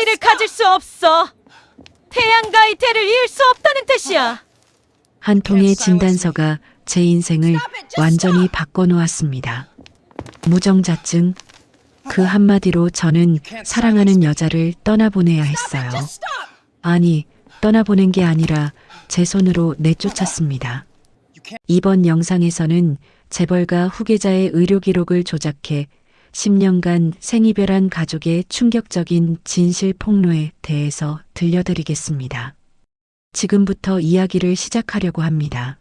아이를 가질 수 없어. 태양과의 대를 이을 수 없다는 뜻이야. 한 통의 진단서가 제 인생을 완전히 바꿔놓았습니다. 무정자증. 그 한마디로 저는 사랑하는 여자를 떠나보내야 했어요. 아니, 떠나보낸 게 아니라 제 손으로 내쫓았습니다. 이번 영상에서는 재벌가 후계자의 의료 기록을 조작해 10년간 생이별한 가족의 충격적인 진실 폭로에 대해서 들려드리겠습니다. 지금부터 이야기를 시작하려고 합니다.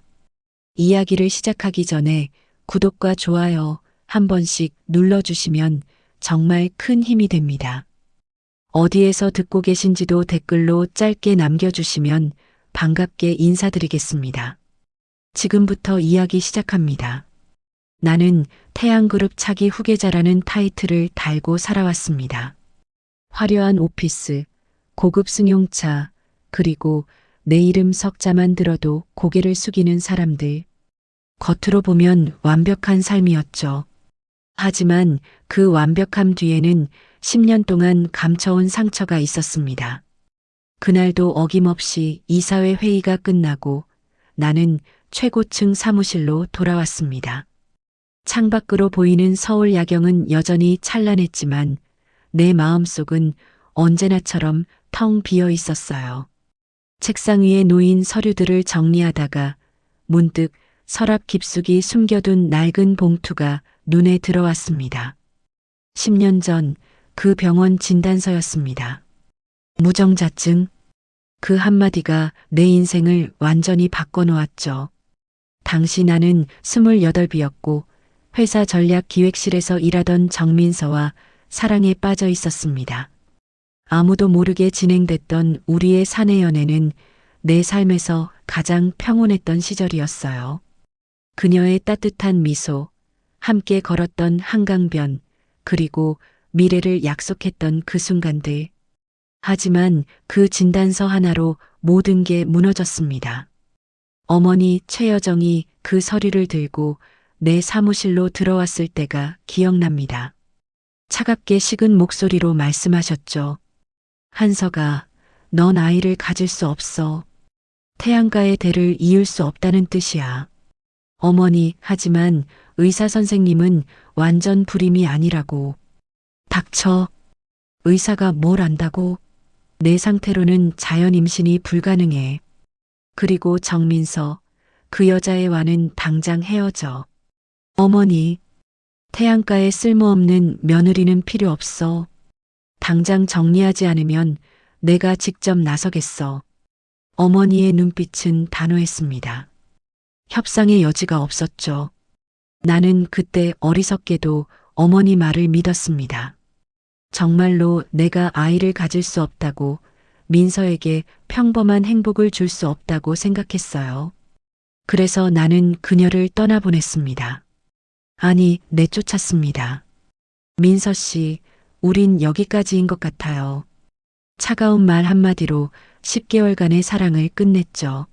이야기를 시작하기 전에 구독과 좋아요 한 번씩 눌러주시면 정말 큰 힘이 됩니다. 어디에서 듣고 계신지도 댓글로 짧게 남겨주시면 반갑게 인사드리겠습니다. 지금부터 이야기 시작합니다. 나는 태양그룹 차기 후계자라는 타이틀을 달고 살아왔습니다. 화려한 오피스, 고급 승용차, 그리고 내 이름 석자만 들어도 고개를 숙이는 사람들. 겉으로 보면 완벽한 삶이었죠. 하지만 그 완벽함 뒤에는 10년 동안 감춰온 상처가 있었습니다. 그날도 어김없이 이사회 회의가 끝나고 나는 최고층 사무실로 돌아왔습니다. 창밖으로 보이는 서울 야경은 여전히 찬란했지만 내 마음속은 언제나처럼 텅 비어 있었어요. 책상 위에 놓인 서류들을 정리하다가 문득 서랍 깊숙이 숨겨둔 낡은 봉투가 눈에 들어왔습니다. 10년 전 그 병원 진단서였습니다. 무정자증. 그 한마디가 내 인생을 완전히 바꿔놓았죠. 당시 나는 28이었고 회사 전략 기획실에서 일하던 정민서와 사랑에 빠져 있었습니다. 아무도 모르게 진행됐던 우리의 사내 연애는 내 삶에서 가장 평온했던 시절이었어요. 그녀의 따뜻한 미소, 함께 걸었던 한강변, 그리고 미래를 약속했던 그 순간들. 하지만 그 진단서 하나로 모든 게 무너졌습니다. 어머니 최여정이 그 서류를 들고 내 사무실로 들어왔을 때가 기억납니다. 차갑게 식은 목소리로 말씀하셨죠. 한서가, 넌 아이를 가질 수 없어. 태양과의 대를 이을 수 없다는 뜻이야. 어머니, 하지만 의사 선생님은 완전 불임이 아니라고. 닥쳐. 의사가 뭘 안다고? 내 상태로는 자연 임신이 불가능해. 그리고 정민서, 그 여자애와는 당장 헤어져. 어머니, 태양과에 쓸모없는 며느리는 필요 없어. 당장 정리하지 않으면 내가 직접 나서겠어. 어머니의 눈빛은 단호했습니다. 협상의 여지가 없었죠. 나는 그때 어리석게도 어머니 말을 믿었습니다. 정말로 내가 아이를 가질 수 없다고, 민서에게 평범한 행복을 줄 수 없다고 생각했어요. 그래서 나는 그녀를 떠나보냈습니다. 아니, 내쫓았습니다. 민서 씨, 우린 여기까지인 것 같아요. 차가운 말 한마디로 10개월간의 사랑을 끝냈죠.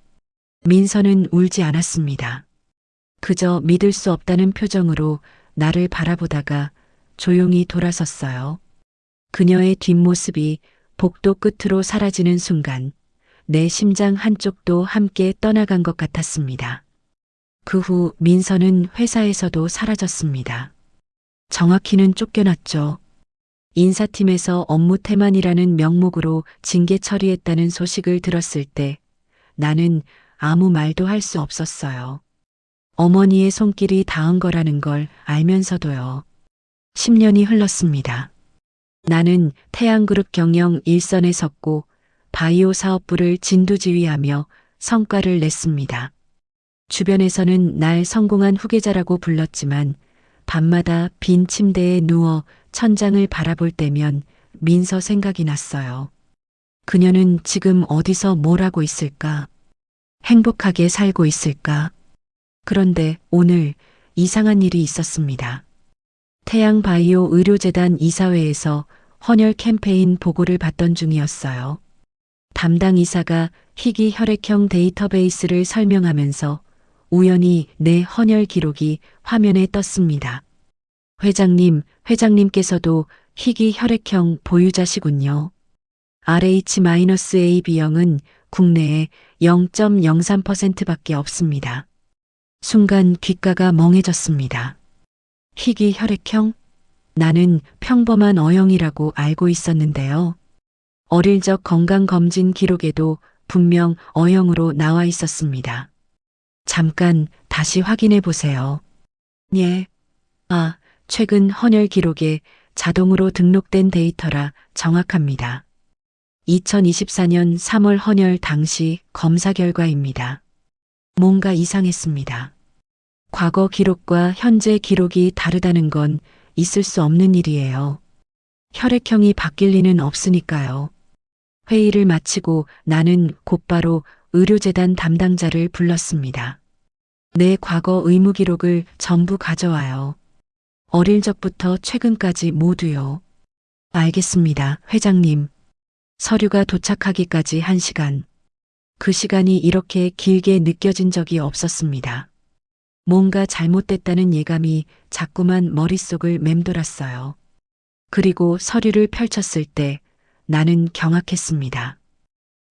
민서는 울지 않았습니다. 그저 믿을 수 없다는 표정으로 나를 바라보다가 조용히 돌아섰어요. 그녀의 뒷모습이 복도 끝으로 사라지는 순간 내 심장 한쪽도 함께 떠나간 것 같았습니다. 그 후 민서는 회사에서도 사라졌습니다. 정확히는 쫓겨났죠. 인사팀에서 업무 태만이라는 명목으로 징계 처리했다는 소식을 들었을 때 나는 아무 말도 할 수 없었어요. 어머니의 손길이 닿은 거라는 걸 알면서도요. 10년이 흘렀습니다. 나는 태양그룹 경영 일선에 섰고 바이오 사업부를 진두지휘하며 성과를 냈습니다. 주변에서는 날 성공한 후계자라고 불렀지만 밤마다 빈 침대에 누워 천장을 바라볼 때면 민서 생각이 났어요. 그녀는 지금 어디서 뭘 하고 있을까? 행복하게 살고 있을까? 그런데 오늘 이상한 일이 있었습니다. 태양바이오 의료재단 이사회에서 헌혈 캠페인 보고를 받던 중이었어요. 담당 이사가 희귀 혈액형 데이터베이스를 설명하면서 우연히 내 헌혈 기록이 화면에 떴습니다. 회장님께서도 희귀 혈액형 보유자시군요. RH-AB형은 국내에 0.03%밖에 없습니다. 순간 귓가가 멍해졌습니다. 희귀 혈액형? 나는 평범한 O형이라고 알고 있었는데요. 어릴 적 건강검진 기록에도 분명 O형으로 나와 있었습니다. 잠깐 다시 확인해 보세요. 예. 최근 헌혈 기록에 자동으로 등록된 데이터라 정확합니다. 2024년 3월 헌혈 당시 검사 결과입니다. 뭔가 이상했습니다. 과거 기록과 현재 기록이 다르다는 건 있을 수 없는 일이에요. 혈액형이 바뀔 리는 없으니까요. 회의를 마치고 나는 곧바로 의료재단 담당자를 불렀습니다. 내 과거 의무 기록을 전부 가져와요. 어릴 적부터 최근까지 모두요. 알겠습니다, 회장님. 서류가 도착하기까지 1시간. 그 시간이 이렇게 길게 느껴진 적이 없었습니다. 뭔가 잘못됐다는 예감이 자꾸만 머릿속을 맴돌았어요. 그리고 서류를 펼쳤을 때 나는 경악했습니다.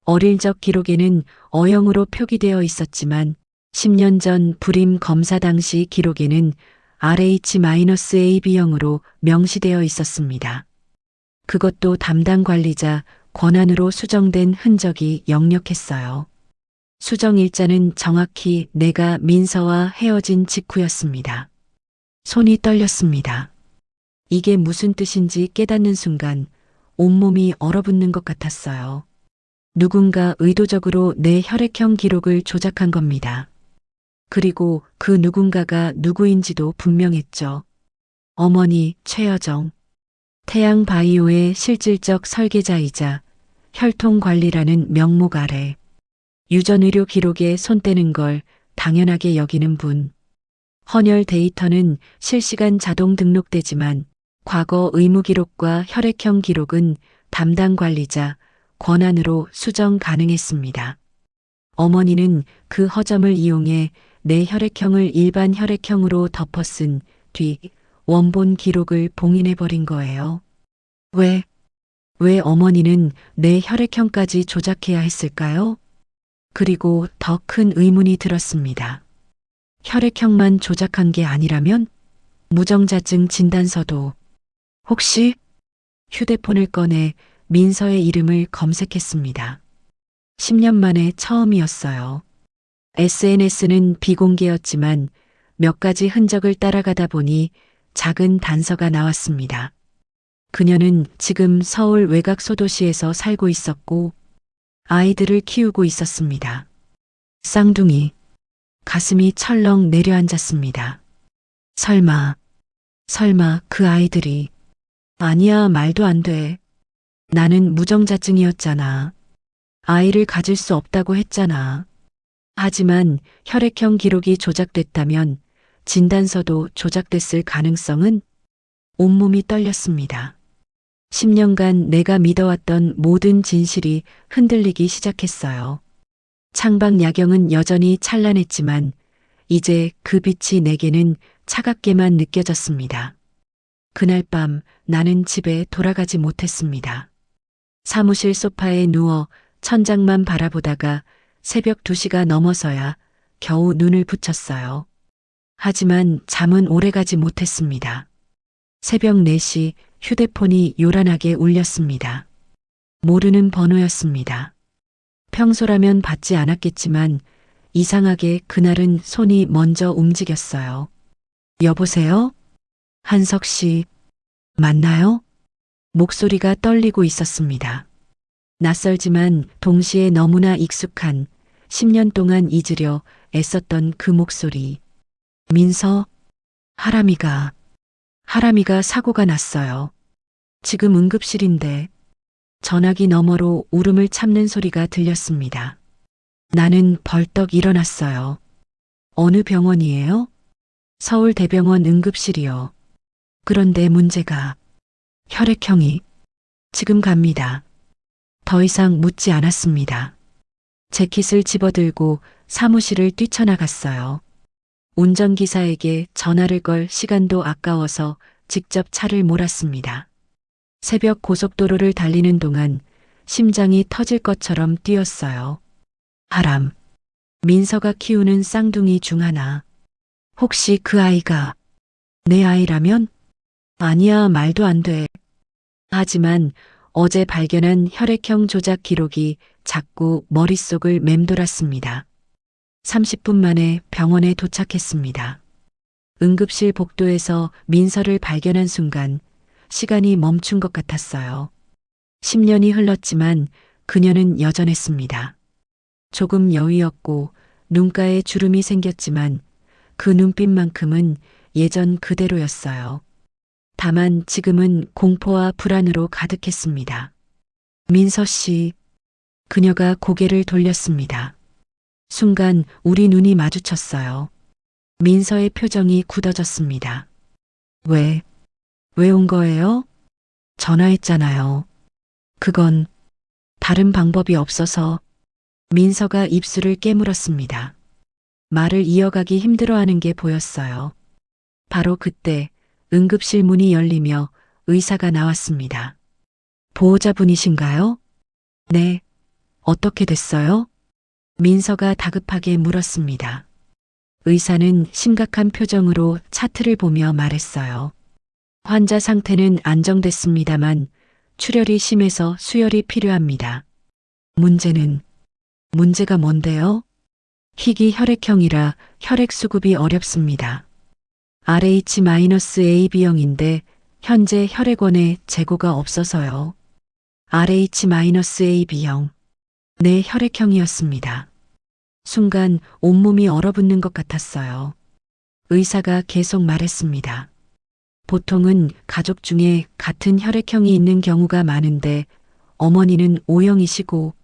어릴 적 기록에는 O형으로 표기되어 있었지만 10년 전 불임 검사 당시 기록에는 RH-AB형으로 명시되어 있었습니다. 그것도 담당 관리자 권한으로 수정된 흔적이 역력했어요. 수정 일자는 정확히 내가 민서와 헤어진 직후였습니다. 손이 떨렸습니다. 이게 무슨 뜻인지 깨닫는 순간 온몸이 얼어붙는 것 같았어요. 누군가 의도적으로 내 혈액형 기록을 조작한 겁니다. 그리고 그 누군가가 누구인지도 분명했죠. 어머니 최여정. 태양바이오의 실질적 설계자이자 혈통관리라는 명목 아래 유전의료 기록에 손 떼는 걸 당연하게 여기는 분. 헌혈 데이터는 실시간 자동 등록되지만 과거 의무 기록과 혈액형 기록은 담당 관리자 권한으로 수정 가능했습니다. 어머니는 그 허점을 이용해 내 혈액형을 일반 혈액형으로 덮어 쓴 뒤 원본 기록을 봉인해버린 거예요. 왜 어머니는 내 혈액형까지 조작해야 했을까요? 그리고 더 큰 의문이 들었습니다. 혈액형만 조작한 게 아니라면 무정자증 진단서도. 혹시 휴대폰을 꺼내 민서의 이름을 검색했습니다. 10년 만에 처음이었어요. SNS는 비공개였지만 몇 가지 흔적을 따라가다 보니 작은 단서가 나왔습니다. 그녀는 지금 서울 외곽 소도시에서 살고 있었고 아이들을 키우고 있었습니다. 쌍둥이. 가슴이 철렁 내려앉았습니다. 설마 그 아이들이. 아니야, 말도 안 돼. 나는 무정자증이었잖아. 아이를 가질 수 없다고 했잖아. 하지만 혈액형 기록이 조작됐다면 진단서도 조작됐을 가능성은? 온몸이 떨렸습니다. 10년간 내가 믿어왔던 모든 진실이 흔들리기 시작했어요. 창밖 야경은 여전히 찬란했지만 이제 그 빛이 내게는 차갑게만 느껴졌습니다. 그날 밤 나는 집에 돌아가지 못했습니다. 사무실 소파에 누워 천장만 바라보다가 새벽 2시가 넘어서야 겨우 눈을 붙였어요. 하지만 잠은 오래가지 못했습니다. 새벽 4시 휴대폰이 요란하게 울렸습니다. 모르는 번호였습니다. 평소라면 받지 않았겠지만 이상하게 그날은 손이 먼저 움직였어요. 여보세요? 한석 씨, 맞나요? 목소리가 떨리고 있었습니다. 낯설지만 동시에 너무나 익숙한 10년 동안 잊으려 애썼던 그 목소리. 민서, 하람이가 사고가 났어요. 지금 응급실인데. 전화기 너머로 울음을 참는 소리가 들렸습니다. 나는 벌떡 일어났어요. 어느 병원이에요? 서울대병원 응급실이요. 그런데 문제가 혈액형이. 지금 갑니다. 더 이상 묻지 않았습니다. 재킷을 집어들고 사무실을 뛰쳐나갔어요. 운전기사에게 전화를 걸 시간도 아까워서 직접 차를 몰았습니다. 새벽 고속도로를 달리는 동안 심장이 터질 것처럼 뛰었어요. 하람. 민서가 키우는 쌍둥이 중 하나. 혹시 그 아이가 내 아이라면? 아니야, 말도 안 돼. 하지만 어제 발견한 혈액형 조작 기록이 자꾸 머릿속을 맴돌았습니다. 30분 만에 병원에 도착했습니다. 응급실 복도에서 민서를 발견한 순간 시간이 멈춘 것 같았어요. 10년이 흘렀지만 그녀는 여전했습니다. 조금 여위었고 눈가에 주름이 생겼지만 그 눈빛만큼은 예전 그대로였어요. 다만 지금은 공포와 불안으로 가득했습니다. 민서 씨, 그녀가 고개를 돌렸습니다. 순간 우리 눈이 마주쳤어요. 민서의 표정이 굳어졌습니다. 왜 온 거예요? 전화했잖아요. 그건 다른 방법이 없어서. 민서가 입술을 깨물었습니다. 말을 이어가기 힘들어하는 게 보였어요. 바로 그때 응급실 문이 열리며 의사가 나왔습니다. 보호자분이신가요? 네. 어떻게 됐어요? 민서가 다급하게 물었습니다. 의사는 심각한 표정으로 차트를 보며 말했어요. 환자 상태는 안정됐습니다만 출혈이 심해서 수혈이 필요합니다. 문제가 뭔데요? 희귀 혈액형이라 혈액 수급이 어렵습니다. RH-AB형인데 현재 혈액원에 재고가 없어서요. RH-AB형. 내 혈액형이었습니다. 순간 온몸이 얼어붙는 것 같았어요. 의사가 계속 말했습니다. 보통은 가족 중에 같은 혈액형이 있는 경우가 많은데 어머니는 O형이시고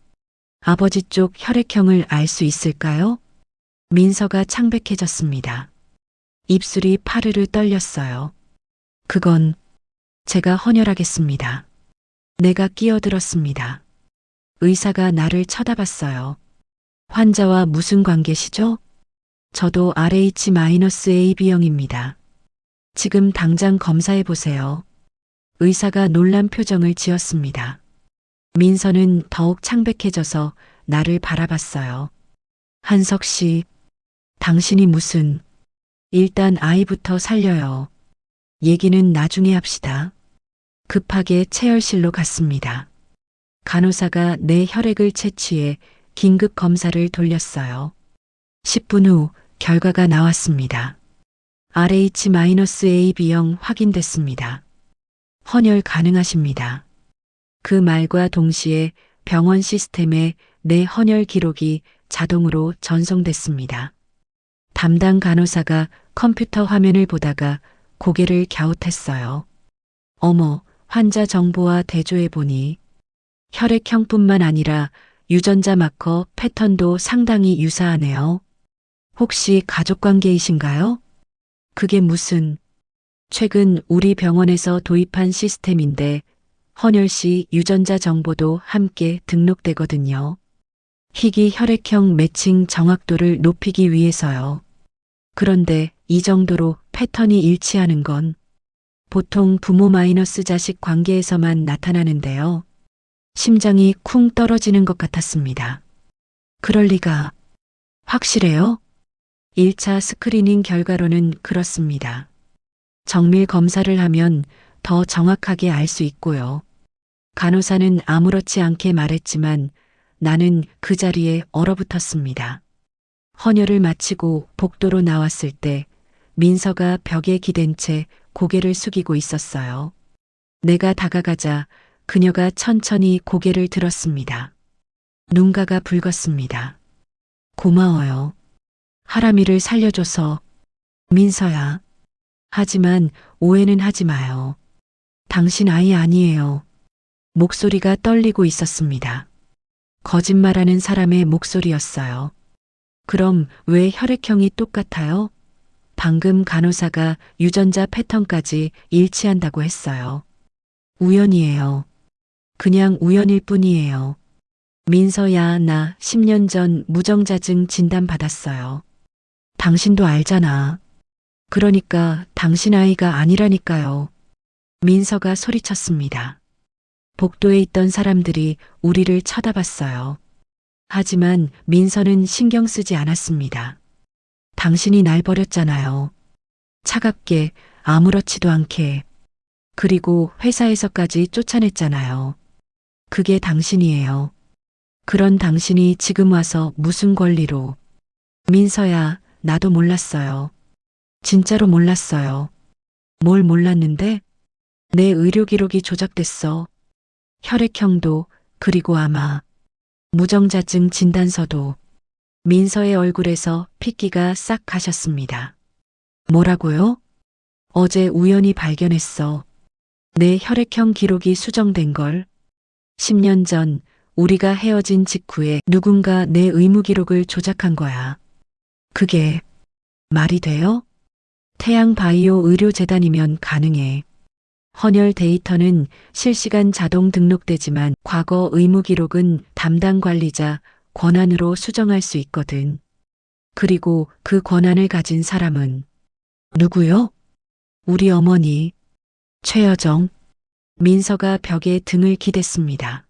아버지 쪽 혈액형을 알 수 있을까요? 민서가 창백해졌습니다. 입술이 파르르 떨렸어요. 그건 제가 헌혈하겠습니다. 내가 끼어들었습니다. 의사가 나를 쳐다봤어요. 환자와 무슨 관계시죠? 저도 RH-AB형입니다. 지금 당장 검사해 보세요. 의사가 놀란 표정을 지었습니다. 민서는 더욱 창백해져서 나를 바라봤어요. 한석 씨, 당신이 무슨... 일단 아이부터 살려요. 얘기는 나중에 합시다. 급하게 체열실로 갔습니다. 간호사가 내 혈액을 채취해 긴급 검사를 돌렸어요. 10분 후 결과가 나왔습니다. RH-AB형 확인됐습니다. 헌혈 가능하십니다. 그 말과 동시에 병원 시스템에 내 헌혈 기록이 자동으로 전송됐습니다. 담당 간호사가 컴퓨터 화면을 보다가 고개를 갸웃했어요. 어머, 환자 정보와 대조해 보니 혈액형뿐만 아니라 유전자 마커 패턴도 상당히 유사하네요. 혹시 가족관계이신가요? 그게 무슨... 최근 우리 병원에서 도입한 시스템인데 헌혈 시 유전자 정보도 함께 등록되거든요. 희귀 혈액형 매칭 정확도를 높이기 위해서요. 그런데 이 정도로 패턴이 일치하는 건 보통 부모 마이너스 자식 관계에서만 나타나는데요. 심장이 쿵 떨어지는 것 같았습니다. 그럴 리가... 확실해요? 1차 스크리닝 결과로는 그렇습니다. 정밀 검사를 하면 더 정확하게 알 수 있고요. 간호사는 아무렇지 않게 말했지만 나는 그 자리에 얼어붙었습니다. 헌혈을 마치고 복도로 나왔을 때 민서가 벽에 기댄 채 고개를 숙이고 있었어요. 내가 다가가자 그녀가 천천히 고개를 들었습니다. 눈가가 붉었습니다. 고마워요. 하람이를 살려줘서. 민서야. 하지만 오해는 하지 마요. 당신 아이 아니에요. 목소리가 떨리고 있었습니다. 거짓말하는 사람의 목소리였어요. 그럼 왜 혈액형이 똑같아요? 방금 간호사가 유전자 패턴까지 일치한다고 했어요. 우연이에요. 그냥 우연일 뿐이에요. 민서야, 나 10년 전 무정자증 진단 받았어요. 당신도 알잖아. 그러니까 당신 아이가 아니라니까요. 민서가 소리쳤습니다. 복도에 있던 사람들이 우리를 쳐다봤어요. 하지만 민서는 신경 쓰지 않았습니다. 당신이 날 버렸잖아요. 차갑게, 아무렇지도 않게. 그리고 회사에서까지 쫓아냈잖아요. 그게 당신이에요. 그런 당신이 지금 와서 무슨 권리로. 민서야, 나도 몰랐어요. 진짜로 몰랐어요. 뭘 몰랐는데? 내 의료 기록이 조작됐어. 혈액형도, 그리고 아마 무정자증 진단서도. 민서의 얼굴에서 핏기가 싹 가셨습니다. 뭐라고요? 어제 우연히 발견했어. 내 혈액형 기록이 수정된 걸. 10년 전 우리가 헤어진 직후에 누군가 내 의무 기록을 조작한 거야. 그게 말이 돼요? 태양바이오 의료재단이면 가능해. 헌혈 데이터는 실시간 자동 등록되지만 과거 의무 기록은 담당 관리자 권한으로 수정할 수 있거든. 그리고 그 권한을 가진 사람은 누구요? 우리 어머니, 최여정. 민서가 벽에 등을 기댔습니다.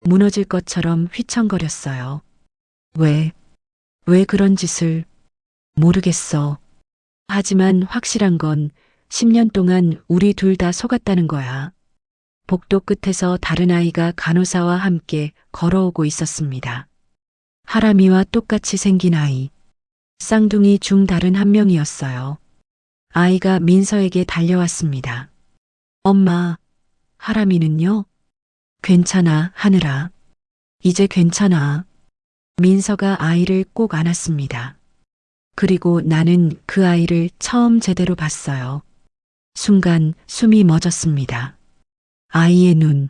무너질 것처럼 휘청거렸어요. 왜 그런 짓을? 모르겠어. 하지만 확실한 건 10년 동안 우리 둘 다 속았다는 거야. 복도 끝에서 다른 아이가 간호사와 함께 걸어오고 있었습니다. 하람이와 똑같이 생긴 아이. 쌍둥이 중 다른 한 명이었어요. 아이가 민서에게 달려왔습니다. 엄마, 하람이는요? 괜찮아, 하늘아. 이제 괜찮아. 민서가 아이를 꼭 안았습니다. 그리고 나는 그 아이를 처음 제대로 봤어요. 순간 숨이 멎었습니다. 아이의 눈.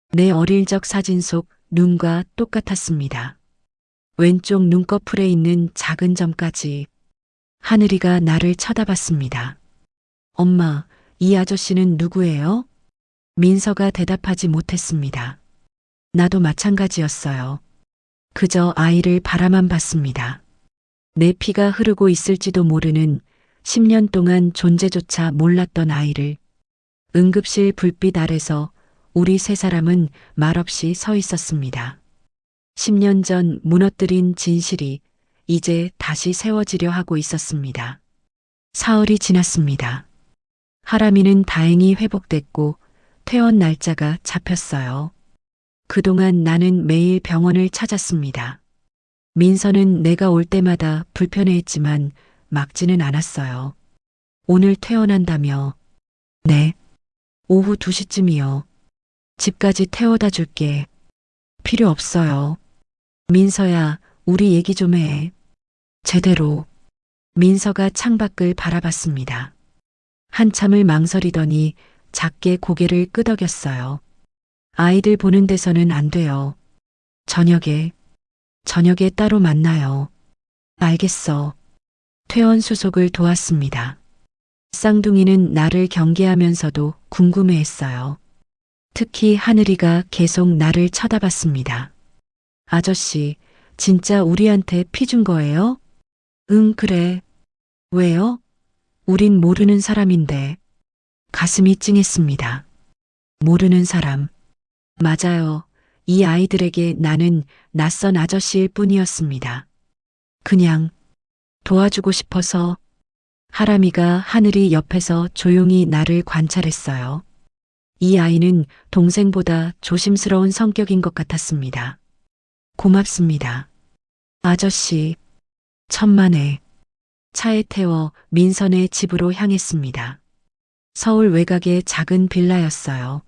내 어릴 적 사진 속 눈과 똑같았습니다. 왼쪽 눈꺼풀에 있는 작은 점까지. 하늘이가 나를 쳐다봤습니다. 엄마, 이 아저씨는 누구예요? 민서가 대답하지 못했습니다. 나도 마찬가지였어요. 그저 아이를 바라만 봤습니다. 내 피가 흐르고 있을지도 모르는 10년 동안 존재조차 몰랐던 아이를. 응급실 불빛 아래서 우리 세 사람은 말없이 서 있었습니다. 10년 전 무너뜨린 진실이 이제 다시 세워지려 하고 있었습니다. 사흘이 지났습니다. 하람이는 다행히 회복됐고 퇴원 날짜가 잡혔어요. 그동안 나는 매일 병원을 찾았습니다. 민서는 내가 올 때마다 불편해했지만 막지는 않았어요. 오늘 퇴원한다며. 네. 오후 2시쯤이요. 집까지 태워다 줄게. 필요 없어요. 민서야, 우리 얘기 좀 해. 제대로. 민서가 창밖을 바라봤습니다. 한참을 망설이더니 작게 고개를 끄덕였어요. 아이들 보는 데서는 안 돼요. 저녁에 따로 만나요. 알겠어. 퇴원 수속을 도왔습니다. 쌍둥이는 나를 경계하면서도 궁금해했어요. 특히 하늘이가 계속 나를 쳐다봤습니다. 아저씨, 진짜 우리한테 피 준 거예요? 응, 그래. 왜요? 우린 모르는 사람인데. 가슴이 찡했습니다. 모르는 사람. 맞아요. 이 아이들에게 나는 낯선 아저씨일 뿐이었습니다. 그냥 도와주고 싶어서. 하람이가 하늘이 옆에서 조용히 나를 관찰했어요. 이 아이는 동생보다 조심스러운 성격인 것 같았습니다. 고맙습니다. 아저씨, 천만에. 차에 태워 민선의 집으로 향했습니다. 서울 외곽의 작은 빌라였어요.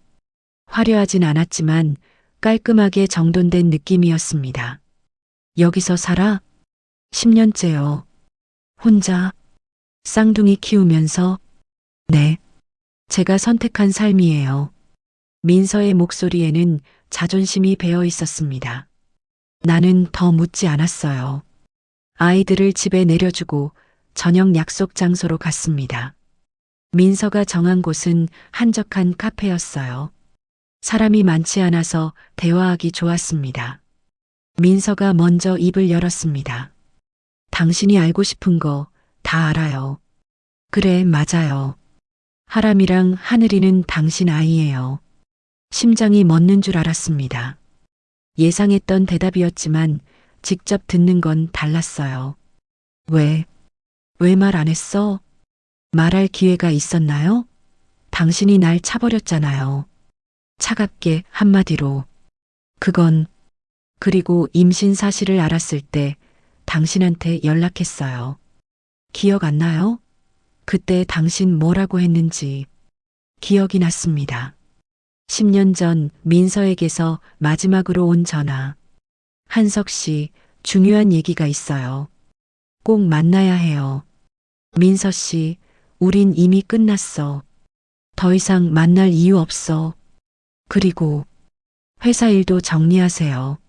화려하진 않았지만 깔끔하게 정돈된 느낌이었습니다. 여기서 살아? 10년째요. 혼자? 쌍둥이 키우면서? 네. 제가 선택한 삶이에요. 민서의 목소리에는 자존심이 배어 있었습니다. 나는 더 묻지 않았어요. 아이들을 집에 내려주고 저녁 약속 장소로 갔습니다. 민서가 정한 곳은 한적한 카페였어요. 사람이 많지 않아서 대화하기 좋았습니다. 민서가 먼저 입을 열었습니다. 당신이 알고 싶은 거 다 알아요. 그래, 맞아요. 하람이랑 하늘이는 당신 아이예요. 심장이 멎는 줄 알았습니다. 예상했던 대답이었지만 직접 듣는 건 달랐어요. 왜 말 안 했어? 말할 기회가 있었나요? 당신이 날 차버렸잖아요. 차갑게 한마디로. 그건, 그리고 임신 사실을 알았을 때 당신한테 연락했어요. 기억 안 나요? 그때 당신 뭐라고 했는지 기억이 났습니다. 10년 전 민서에게서 마지막으로 온 전화. 한석 씨, 중요한 얘기가 있어요. 꼭 만나야 해요. 민서 씨, 우린 이미 끝났어. 더 이상 만날 이유 없어. 그리고 회사 일도 정리하세요.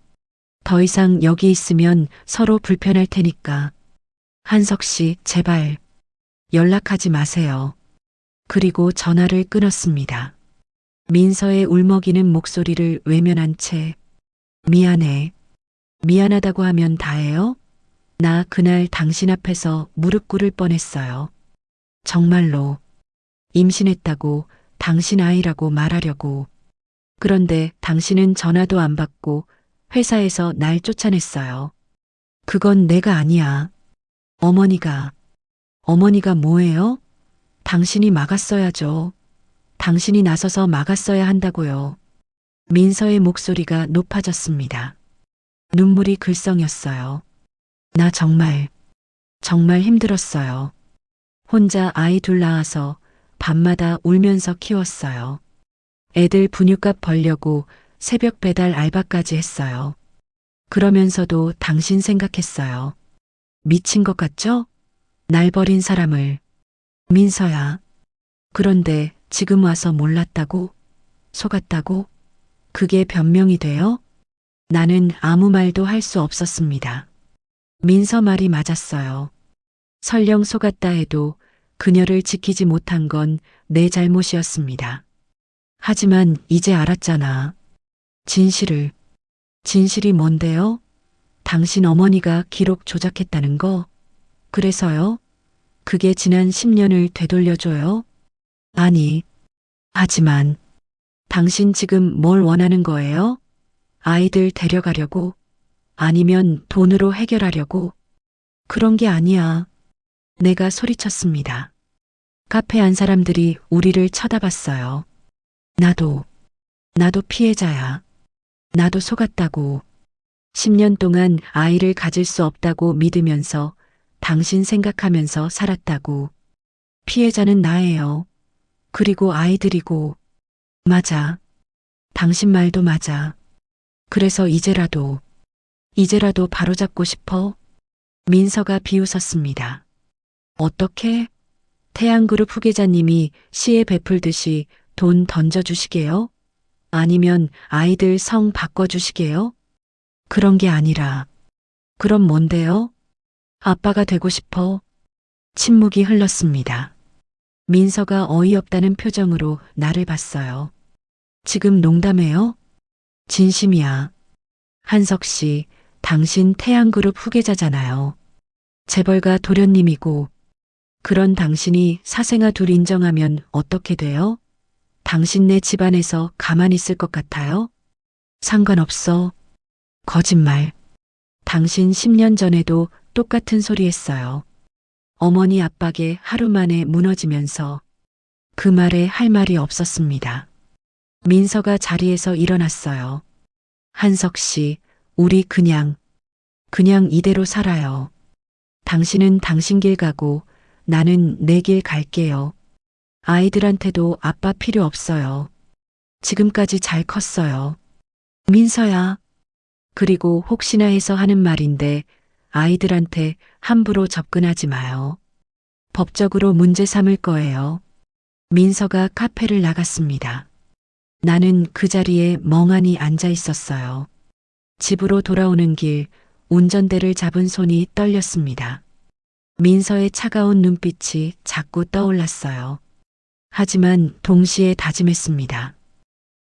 더 이상 여기 있으면 서로 불편할 테니까. 한석 씨, 제발 연락하지 마세요. 그리고 전화를 끊었습니다. 민서의 울먹이는 목소리를 외면한 채 미안해. 미안하다고 하면 다해요? 나 그날 당신 앞에서 무릎 꿇을 뻔했어요. 정말로 임신했다고 당신 아이라고 말하려고. 그런데 당신은 전화도 안 받고 회사에서 날 쫓아냈어요. 그건 내가 아니야. 어머니가 뭐예요? 당신이 막았어야죠. 당신이 나서서 막았어야 한다고요. 민서의 목소리가 높아졌습니다. 눈물이 글썽였어요. 나 정말 힘들었어요. 혼자 아이 둘 낳아서 밤마다 울면서 키웠어요. 애들 분유값 벌려고 새벽 배달 알바까지 했어요. 그러면서도 당신 생각했어요. 미친 것 같죠? 날 버린 사람을. 민서야. 그런데 지금 와서 몰랐다고? 속았다고? 그게 변명이 돼요? 나는 아무 말도 할 수 없었습니다. 민서 말이 맞았어요. 설령 속았다 해도 그녀를 지키지 못한 건 내 잘못이었습니다. 하지만 이제 알았잖아. 진실이 뭔데요? 당신 어머니가 기록 조작했다는 거? 그래서요? 그게 지난 10년을 되돌려줘요? 아니, 하지만 당신 지금 뭘 원하는 거예요? 아이들 데려가려고? 아니면 돈으로 해결하려고? 그런 게 아니야. 내가 소리쳤습니다. 카페 안 사람들이 우리를 쳐다봤어요. 나도 피해자야. 나도 속았다고. 10년 동안 아이를 가질 수 없다고 믿으면서 당신 생각하면서 살았다고. 피해자는 나예요. 그리고 아이들이고. 맞아. 당신 말도 맞아. 그래서 이제라도 바로잡고 싶어? 민서가 비웃었습니다. 어떻게? 태양그룹 후계자님이 시에 베풀듯이 돈 던져주시게요? 아니면 아이들 성 바꿔주시게요? 그런 게 아니라. 그럼 뭔데요? 아빠가 되고 싶어. 침묵이 흘렀습니다. 민서가 어이없다는 표정으로 나를 봤어요. 지금 농담해요? 진심이야. 한석 씨, 당신 태양그룹 후계자잖아요. 재벌가 도련님이고, 그런 당신이 사생아 둘 인정하면 어떻게 돼요? 당신네 집안에서 가만히 있을 것 같아요? 상관없어. 거짓말. 당신 10년 전에도 똑같은 소리 했어요. 어머니 압박에 하루 만에 무너지면서 그 말에 할 말이 없었습니다. 민서가 자리에서 일어났어요. 한석 씨, 우리 그냥 이대로 살아요. 당신은 당신 길 가고 나는 내 길 갈게요. 아이들한테도 아빠 필요 없어요. 지금까지 잘 컸어요. 민서야. 그리고 혹시나 해서 하는 말인데 아이들한테 함부로 접근하지 마요. 법적으로 문제 삼을 거예요. 민서가 카페를 나갔습니다. 나는 그 자리에 멍하니 앉아 있었어요. 집으로 돌아오는 길 운전대를 잡은 손이 떨렸습니다. 민서의 차가운 눈빛이 자꾸 떠올랐어요. 하지만 동시에 다짐했습니다.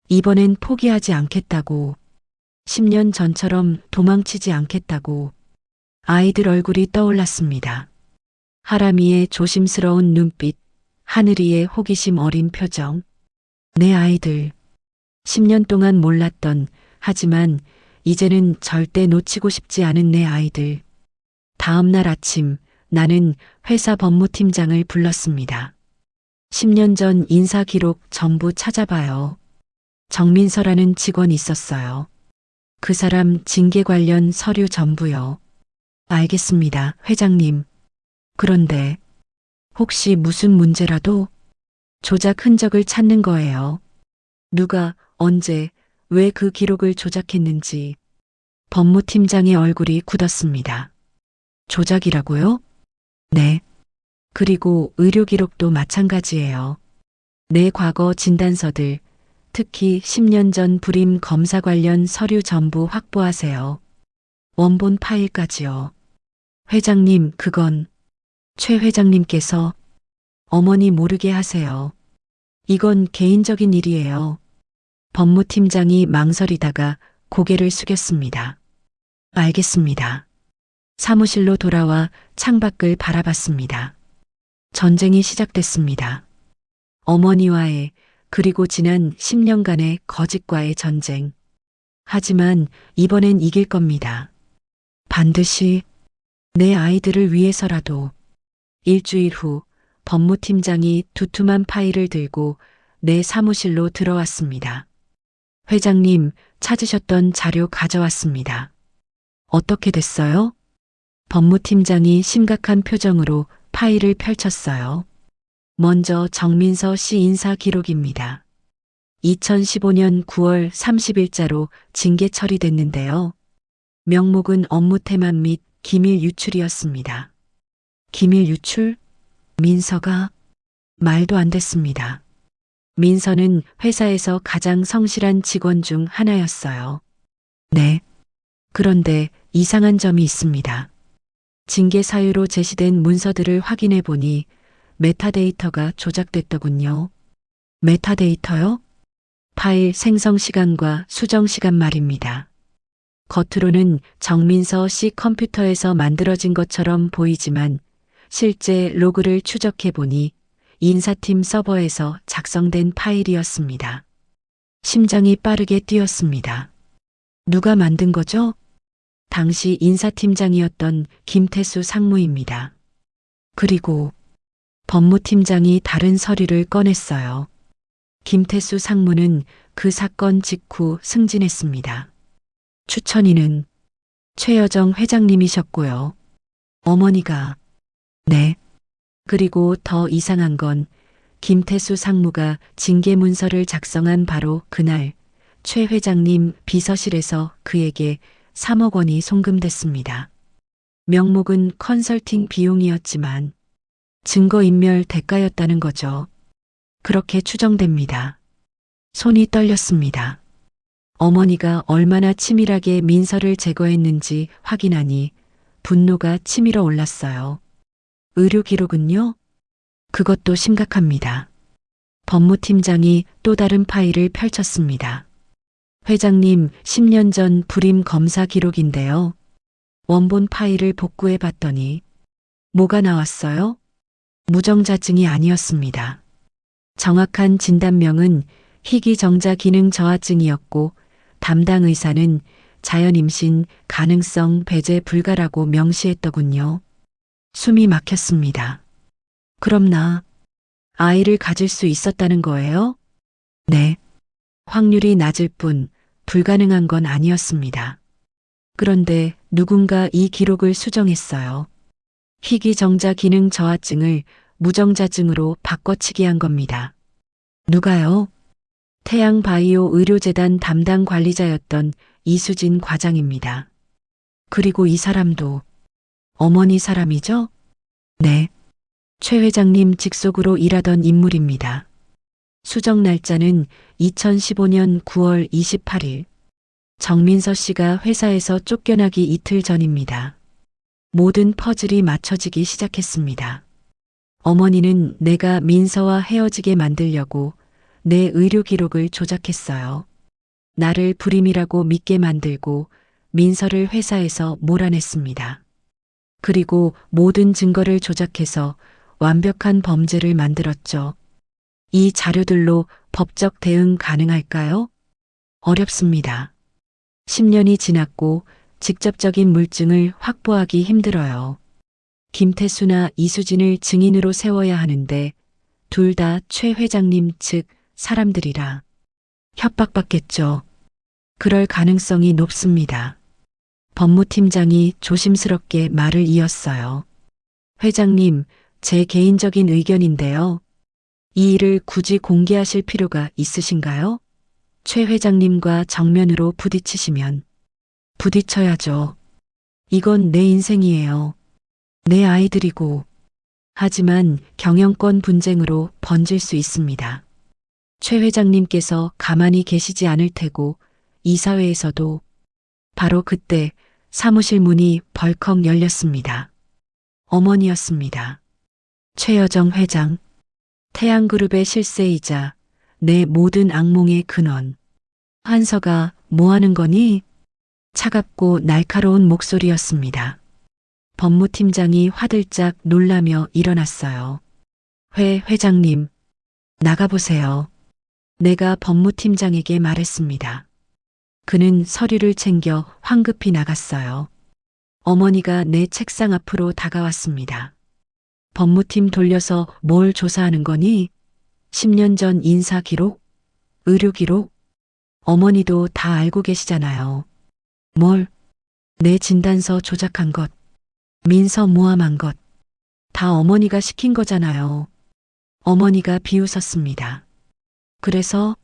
이번엔 포기하지 않겠다고. 10년 전처럼 도망치지 않겠다고. 아이들 얼굴이 떠올랐습니다. 하람이의 조심스러운 눈빛, 하늘이의 호기심 어린 표정. 내 아이들. 10년 동안 몰랐던, 하지만 이제는 절대 놓치고 싶지 않은 내 아이들. 다음 날 아침 나는 회사 법무팀장을 불렀습니다. 10년 전 인사 기록 전부 찾아봐요. 정민서라는 직원이 있었어요. 그 사람 징계 관련 서류 전부요. 알겠습니다, 회장님. 그런데 혹시 무슨 문제라도 조작 흔적을 찾는 거예요. 누가, 언제, 왜 그 기록을 조작했는지. 법무팀장의 얼굴이 굳었습니다. 조작이라고요? 네. 그리고 의료 기록도 마찬가지예요. 내 과거 진단서들, 특히 10년 전 불임 검사 관련 서류 전부 확보하세요. 원본 파일까지요. 회장님, 그건 최 회장님께서 어머니 모르게 하세요. 이건 개인적인 일이에요. 법무팀장이 망설이다가 고개를 숙였습니다. 알겠습니다. 사무실로 돌아와 창밖을 바라봤습니다. 전쟁이 시작됐습니다. 어머니와의, 그리고 지난 10년간의 거짓과의 전쟁. 하지만 이번엔 이길 겁니다. 반드시 내 아이들을 위해서라도. 일주일 후 법무팀장이 두툼한 파일을 들고 내 사무실로 들어왔습니다. 회장님, 찾으셨던 자료 가져왔습니다. 어떻게 됐어요? 법무팀장이 심각한 표정으로 파일을 펼쳤어요. 먼저 정민서 씨 인사 기록입니다. 2015년 9월 30일자로 징계 처리됐는데요. 명목은 업무 태만 및 기밀 유출이었습니다. 기밀 유출? 민서가? 말도 안 됐습니다. 민서는 회사에서 가장 성실한 직원 중 하나였어요. 네. 그런데 이상한 점이 있습니다. 징계 사유로 제시된 문서들을 확인해 보니 메타데이터가 조작됐더군요. 메타데이터요? 파일 생성 시간과 수정 시간 말입니다. 겉으로는 정민서 씨 컴퓨터에서 만들어진 것처럼 보이지만 실제 로그를 추적해 보니 인사팀 서버에서 작성된 파일이었습니다. 심장이 빠르게 뛰었습니다. 누가 만든 거죠? 당시 인사팀장이었던 김태수 상무입니다. 그리고 법무팀장이 다른 서류를 꺼냈어요. 김태수 상무는 그 사건 직후 승진했습니다. 추천인은 최여정 회장님이셨고요. 어머니가. 네. 그리고 더 이상한 건 김태수 상무가 징계 문서를 작성한 바로 그날 최 회장님 비서실에서 그에게 3억 원이 송금됐습니다. 명목은 컨설팅 비용이었지만 증거인멸 대가였다는 거죠. 그렇게 추정됩니다. 손이 떨렸습니다. 어머니가 얼마나 치밀하게 민서를 제거했는지 확인하니 분노가 치밀어 올랐어요. 의료 기록은요? 그것도 심각합니다. 법무팀장이 또 다른 파일을 펼쳤습니다. 회장님, 10년 전 불임 검사 기록인데요. 원본 파일을 복구해 봤더니 뭐가 나왔어요? 무정자증이 아니었습니다. 정확한 진단명은 희귀정자 기능 저하증이었고 담당 의사는 자연임신 가능성 배제 불가라고 명시했더군요. 숨이 막혔습니다. 그럼 나 아이를 가질 수 있었다는 거예요? 네. 확률이 낮을 뿐 불가능한 건 아니었습니다. 그런데 누군가 이 기록을 수정했어요. 희귀정자 기능 저하증을 무정자증으로 바꿔치기 한 겁니다. 누가요? 태양바이오 의료재단 담당 관리자였던 이수진 과장입니다. 그리고 이 사람도 어머니 사람이죠? 네. 최 회장님 직속으로 일하던 인물입니다. 수정 날짜는 2015년 9월 28일. 정민서 씨가 회사에서 쫓겨나기 이틀 전입니다. 모든 퍼즐이 맞춰지기 시작했습니다. 어머니는 내가 민서와 헤어지게 만들려고 내 의료 기록을 조작했어요. 나를 불임이라고 믿게 만들고 민서를 회사에서 몰아냈습니다. 그리고 모든 증거를 조작해서 완벽한 범죄를 만들었죠. 이 자료들로 법적 대응 가능할까요? 어렵습니다. 10년이 지났고 직접적인 물증을 확보하기 힘들어요. 김태수나 이수진을 증인으로 세워야 하는데 둘 다 최 회장님 측 사람들이라 협박받겠죠. 그럴 가능성이 높습니다. 법무팀장이 조심스럽게 말을 이었어요. 회장님, 제 개인적인 의견인데요. 이 일을 굳이 공개하실 필요가 있으신가요? 최 회장님과 정면으로 부딪히시면 부딪혀야죠. 이건 내 인생이에요. 내 아이들이고. 하지만 경영권 분쟁으로 번질 수 있습니다. 최 회장님께서 가만히 계시지 않을 테고 이사회에서도. 바로 그때 사무실 문이 벌컥 열렸습니다. 어머니였습니다. 최여정 회장. 태양그룹의 실세이자 내 모든 악몽의 근원. 한서가 뭐 하는 거니? 차갑고 날카로운 목소리였습니다. 법무팀장이 화들짝 놀라며 일어났어요. 회장님, 나가보세요. 내가 법무팀장에게 말했습니다. 그는 서류를 챙겨 황급히 나갔어요. 어머니가 내 책상 앞으로 다가왔습니다. 법무팀 돌려서 뭘 조사하는 거니? 10년 전 인사 기록? 의료 기록? 어머니도 다 알고 계시잖아요. 뭘? 내 진단서 조작한 것, 민서 모함한 것, 다 어머니가 시킨 거잖아요. 어머니가 비웃었습니다. 그래서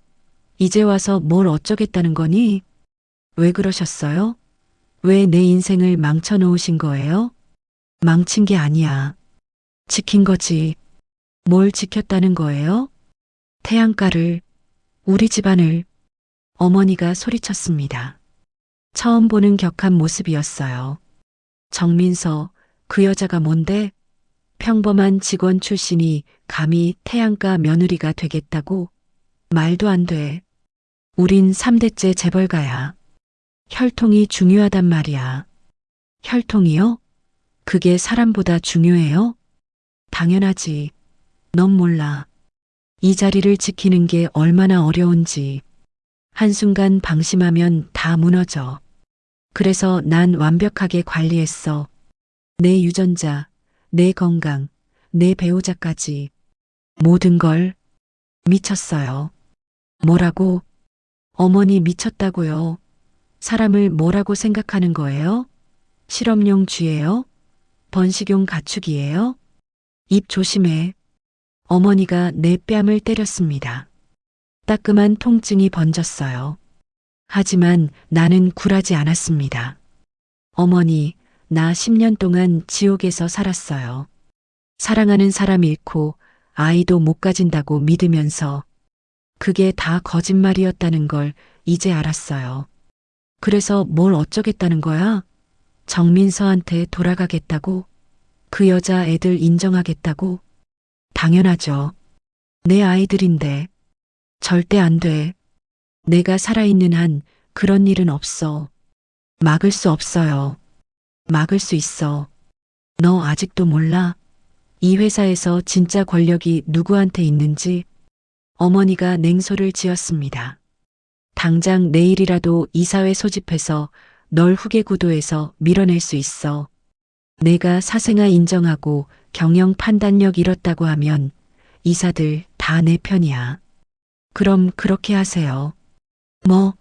이제 와서 뭘 어쩌겠다는 거니? 왜 그러셨어요? 왜 내 인생을 망쳐 놓으신 거예요? 망친 게 아니야. 지킨 거지. 뭘 지켰다는 거예요? 태양가를, 우리 집안을. 어머니가 소리쳤습니다. 처음 보는 격한 모습이었어요. 정민서, 그 여자가 뭔데? 평범한 직원 출신이 감히 태양가 며느리가 되겠다고? 말도 안 돼. 우린 3대째 재벌가야. 혈통이 중요하단 말이야. 혈통이요? 그게 사람보다 중요해요? 당연하지. 넌 몰라. 이 자리를 지키는 게 얼마나 어려운지. 한순간 방심하면 다 무너져. 그래서 난 완벽하게 관리했어. 내 유전자, 내 건강, 내 배우자까지. 모든 걸 미쳤어요. 뭐라고? 어머니 미쳤다고요. 사람을 뭐라고 생각하는 거예요? 실험용 쥐예요? 번식용 가축이에요? 입 조심해. 어머니가 내 뺨을 때렸습니다. 따끔한 통증이 번졌어요. 하지만 나는 굴하지 않았습니다. 어머니, 나 10년 동안 지옥에서 살았어요. 사랑하는 사람 잃고 아이도 못 가진다고 믿으면서 그게 다 거짓말이었다는 걸 이제 알았어요. 그래서 뭘 어쩌겠다는 거야? 정민서한테 돌아가겠다고? 그 여자 애들 인정하겠다고? 당연하죠. 내 아이들인데. 절대 안 돼. 내가 살아있는 한 그런 일은 없어. 막을 수 없어요. 막을 수 있어. 너 아직도 몰라? 이 회사에서 진짜 권력이 누구한테 있는지? 어머니가 냉소를 지었습니다. 당장 내일이라도 이사회 소집해서 널 후계 구도에서 밀어낼 수 있어. 내가 사생아 인정하고 경영 판단력 잃었다고 하면 이사들 다 내 편이야. 그럼 그렇게 하세요. 뭐?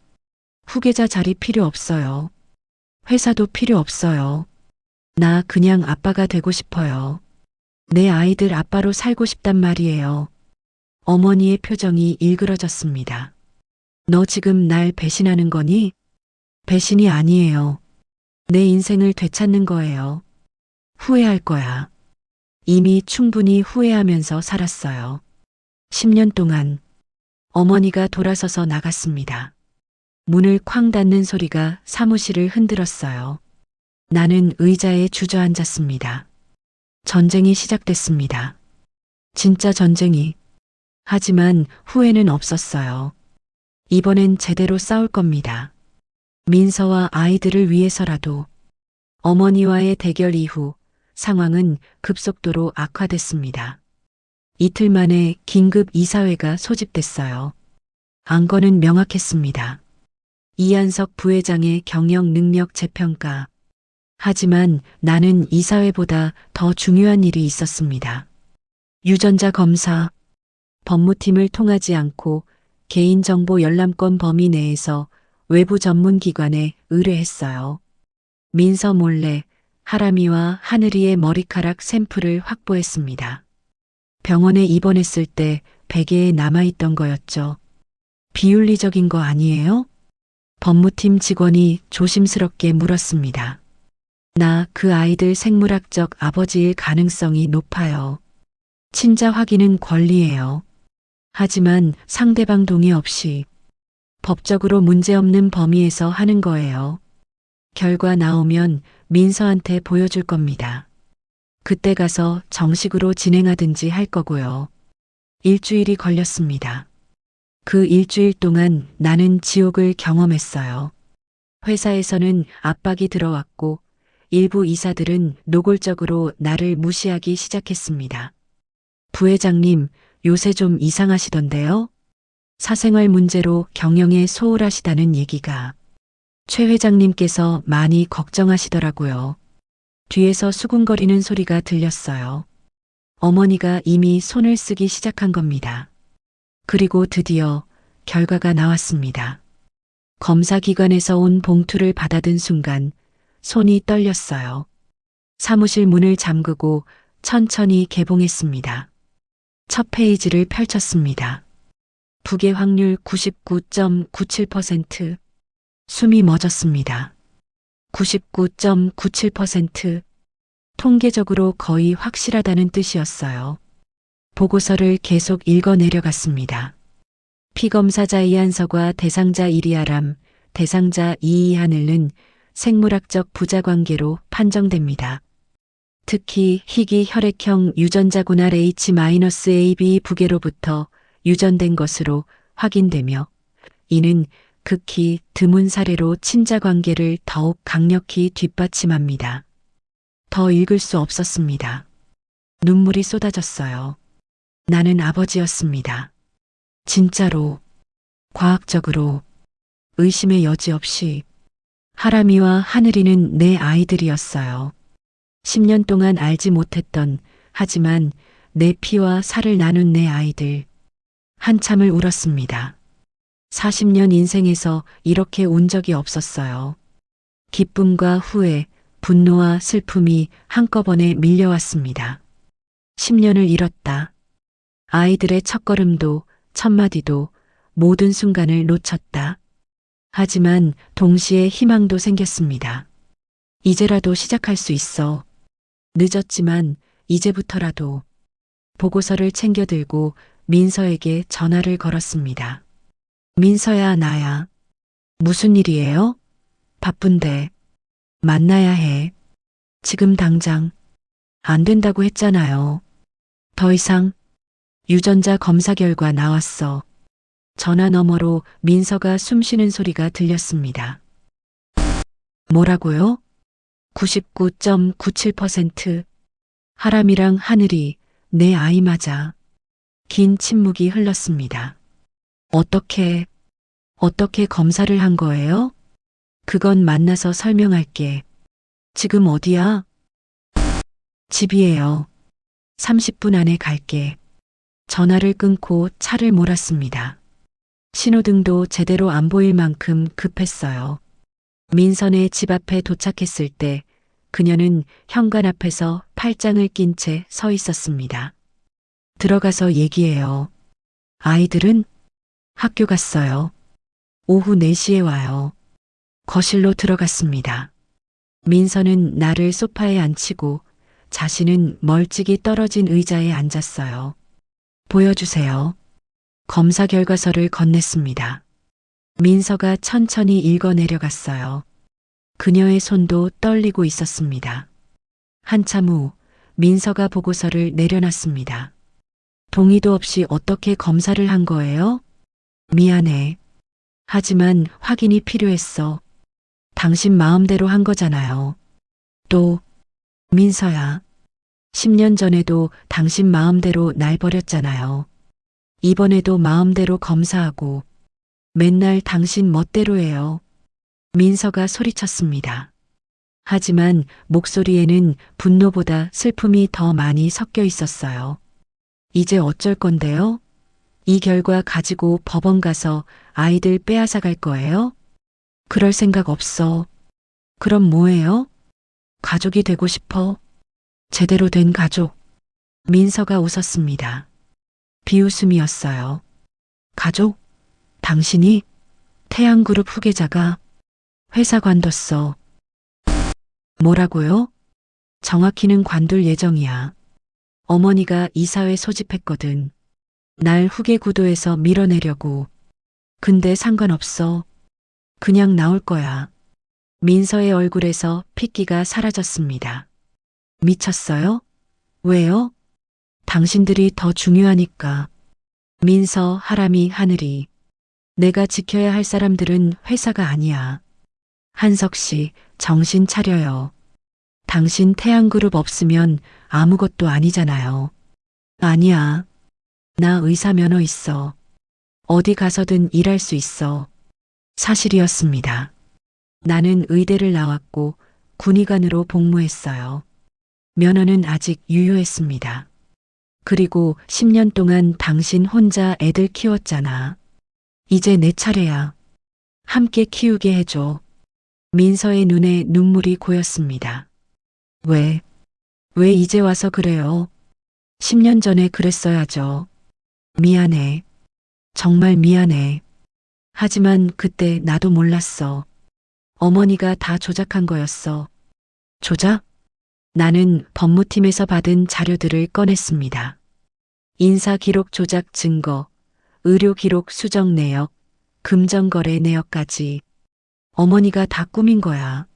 후계자 자리 필요 없어요. 회사도 필요 없어요. 나 그냥 아빠가 되고 싶어요. 내 아이들 아빠로 살고 싶단 말이에요. 어머니의 표정이 일그러졌습니다. 너 지금 날 배신하는 거니? 배신이 아니에요. 내 인생을 되찾는 거예요. 후회할 거야. 이미 충분히 후회하면서 살았어요. 10년 동안. 어머니가 돌아서서 나갔습니다. 문을 쾅 닫는 소리가 사무실을 흔들었어요. 나는 의자에 주저앉았습니다. 전쟁이 시작됐습니다. 진짜 전쟁이. 하지만 후회는 없었어요. 이번엔 제대로 싸울 겁니다. 민서와 아이들을 위해서라도. 어머니와의 대결 이후 상황은 급속도로 악화됐습니다. 이틀 만에 긴급 이사회가 소집됐어요. 안건은 명확했습니다. 이한석 부회장의 경영 능력 재평가. 하지만 나는 이사회보다 더 중요한 일이 있었습니다. 유전자 검사. 법무팀을 통하지 않고 개인정보 열람권 범위 내에서 외부 전문기관에 의뢰했어요. 민서 몰래 하람이와 하늘이의 머리카락 샘플을 확보했습니다. 병원에 입원했을 때 베개에 남아있던 거였죠. 비윤리적인 거 아니에요? 법무팀 직원이 조심스럽게 물었습니다. 나 그 아이들 생물학적 아버지일 가능성이 높아요. 친자 확인은 권리예요. 하지만 상대방 동의 없이 법적으로 문제없는 범위에서 하는 거예요. 결과 나오면 민서한테 보여줄 겁니다. 그때 가서 정식으로 진행하든지 할 거고요. 일주일이 걸렸습니다. 그 일주일 동안 나는 지옥을 경험했어요. 회사에서는 압박이 들어왔고 일부 이사들은 노골적으로 나를 무시하기 시작했습니다. 부회장님, 요새 좀 이상하시던데요? 사생활 문제로 경영에 소홀하시다는 얘기가. 최 회장님께서 많이 걱정하시더라고요. 뒤에서 수군거리는 소리가 들렸어요. 어머니가 이미 손을 쓰기 시작한 겁니다. 그리고 드디어 결과가 나왔습니다. 검사기관에서 온 봉투를 받아든 순간 손이 떨렸어요. 사무실 문을 잠그고 천천히 개봉했습니다. 첫 페이지를 펼쳤습니다. 부계 확률 99.97%. 숨이 멎었습니다. 99.97%. 통계적으로 거의 확실하다는 뜻이었어요. 보고서를 계속 읽어 내려갔습니다. 피검사자 이한서과 대상자 이리아람, 대상자 이이하늘은 생물학적 부자관계로 판정됩니다. 특히 희귀 혈액형 유전자군알 H-AB 부계로부터 유전된 것으로 확인되며 이는 극히 드문 사례로 친자관계를 더욱 강력히 뒷받침합니다. 더 읽을 수 없었습니다. 눈물이 쏟아졌어요. 나는 아버지였습니다. 진짜로, 과학적으로, 의심의 여지 없이 하람이와 하늘이는 내 아이들이었어요. 10년 동안 알지 못했던, 하지만 내 피와 살을 나눈 내 아이들. 한참을 울었습니다. 40년 인생에서 이렇게 운 적이 없었어요. 기쁨과 후회, 분노와 슬픔이 한꺼번에 밀려왔습니다. 10년을 잃었다. 아이들의 첫걸음도, 첫마디도, 모든 순간을 놓쳤다. 하지만 동시에 희망도 생겼습니다. 이제라도 시작할 수 있어. 늦었지만 이제부터라도. 보고서를 챙겨 들고 민서에게 전화를 걸었습니다. 민서야, 나야. 무슨 일이에요? 바쁜데. 만나야 해. 지금 당장. 안 된다고 했잖아요. 더 이상. 유전자 검사 결과 나왔어. 전화 너머로 민서가 숨쉬는 소리가 들렸습니다. 뭐라고요? 99.97%. 하람이랑 하늘이 내 아이 맞아. 긴 침묵이 흘렀습니다. 어떻게 검사를 한 거예요? 그건 만나서 설명할게. 지금 어디야? 집이에요. 30분 안에 갈게. 전화를 끊고 차를 몰았습니다. 신호등도 제대로 안 보일 만큼 급했어요. 민선의 집 앞에 도착했을 때 그녀는 현관 앞에서 팔짱을 낀 채 서 있었습니다. 들어가서 얘기해요. 아이들은? 학교 갔어요. 오후 4시에 와요. 거실로 들어갔습니다. 민선은 나를 소파에 앉히고 자신은 멀찍이 떨어진 의자에 앉았어요. 보여주세요. 검사 결과서를 건넸습니다. 민서가 천천히 읽어 내려갔어요. 그녀의 손도 떨리고 있었습니다. 한참 후 민서가 보고서를 내려놨습니다. 동의도 없이 어떻게 검사를 한 거예요? 미안해. 하지만 확인이 필요했어. 당신 마음대로 한 거잖아요. 또, 민서야. 10년 전에도 당신 마음대로 날 버렸잖아요. 이번에도 마음대로 검사하고 맨날 당신 멋대로 해요. 민서가 소리쳤습니다. 하지만 목소리에는 분노보다 슬픔이 더 많이 섞여 있었어요. 이제 어쩔 건데요? 이 결과 가지고 법원 가서 아이들 빼앗아 갈 거예요? 그럴 생각 없어. 그럼 뭐예요? 가족이 되고 싶어. 제대로 된 가족. 민서가 웃었습니다. 비웃음이었어요. 가족? 당신이? 태양그룹 후계자가 회사 관뒀어. 뭐라고요? 정확히는 관둘 예정이야. 어머니가 이사회 소집했거든. 날 후계 구도에서 밀어내려고. 근데 상관없어. 그냥 나올 거야. 민서의 얼굴에서 핏기가 사라졌습니다. 미쳤어요? 왜요? 당신들이 더 중요하니까. 민서, 하람이, 하늘이. 내가 지켜야 할 사람들은 회사가 아니야. 한석 씨, 정신 차려요. 당신 태양그룹 없으면 아무것도 아니잖아요. 아니야. 나 의사 면허 있어. 어디 가서든 일할 수 있어. 사실이었습니다. 나는 의대를 나왔고 군의관으로 복무했어요. 면허는 아직 유효했습니다. 그리고 10년 동안 당신 혼자 애들 키웠잖아. 이제 내 차례야. 함께 키우게 해줘. 민서의 눈에 눈물이 고였습니다. 왜 이제 와서 그래요? 10년 전에 그랬어야죠. 미안해. 정말 미안해. 하지만 그때 나도 몰랐어. 어머니가 다 조작한 거였어. 조작? 나는 법무팀에서 받은 자료들을 꺼냈습니다. 인사기록 조작 증거, 의료기록 수정 내역, 금전거래 내역까지. 어머니가 다 꾸민 거야.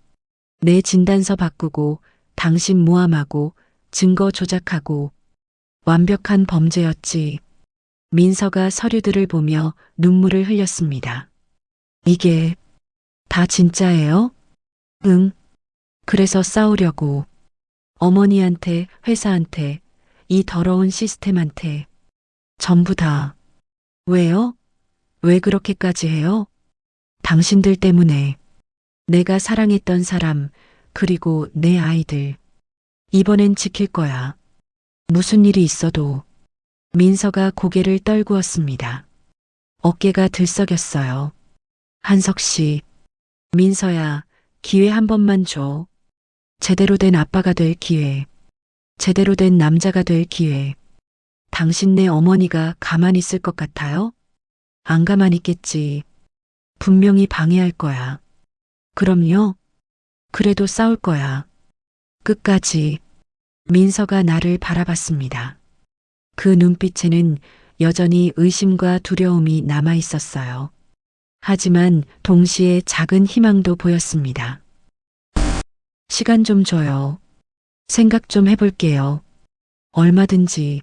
내 진단서 바꾸고, 당신 모함하고, 증거 조작하고. 완벽한 범죄였지. 민서가 서류들을 보며 눈물을 흘렸습니다. 이게 다 진짜예요? 응. 그래서 싸우려고. 어머니한테, 회사한테, 이 더러운 시스템한테. 전부 다. 왜요? 왜 그렇게까지 해요? 당신들 때문에. 내가 사랑했던 사람, 그리고 내 아이들. 이번엔 지킬 거야. 무슨 일이 있어도. 민서가 고개를 떨구었습니다. 어깨가 들썩였어요. 한석 씨. 민서야, 기회 한 번만 줘. 제대로 된 아빠가 될 기회. 제대로 된 남자가 될 기회. 당신네 어머니가 가만히 있을 것 같아요? 안 가만히 있겠지. 분명히 방해할 거야. 그럼요. 그래도 싸울 거야. 끝까지. 민서가 나를 바라봤습니다. 그 눈빛에는 여전히 의심과 두려움이 남아 있었어요. 하지만 동시에 작은 희망도 보였습니다. 시간 좀 줘요. 생각 좀 해볼게요. 얼마든지.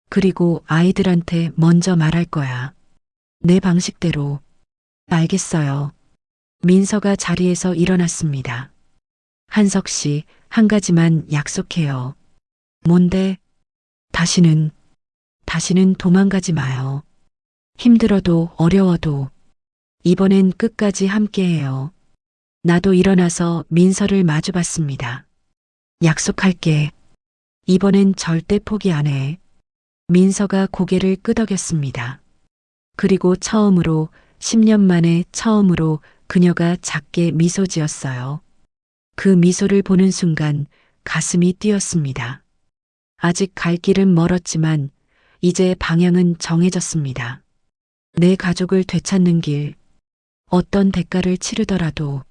그리고 아이들한테 먼저 말할 거야. 내 방식대로. 알겠어요. 민서가 자리에서 일어났습니다. 한석 씨, 한 가지만 약속해요. 뭔데? 다시는 도망가지 마요. 힘들어도 어려워도. 이번엔 끝까지 함께해요. 나도 일어나서 민서를 마주봤습니다. 약속할게. 이번엔 절대 포기 안 해. 민서가 고개를 끄덕였습니다. 그리고 처음으로 10년 만에 처음으로 그녀가 작게 미소 지었어요. 그 미소를 보는 순간 가슴이 뛰었습니다. 아직 갈 길은 멀었지만 이제 방향은 정해졌습니다. 내 가족을 되찾는 길. 어떤 대가를 치르더라도.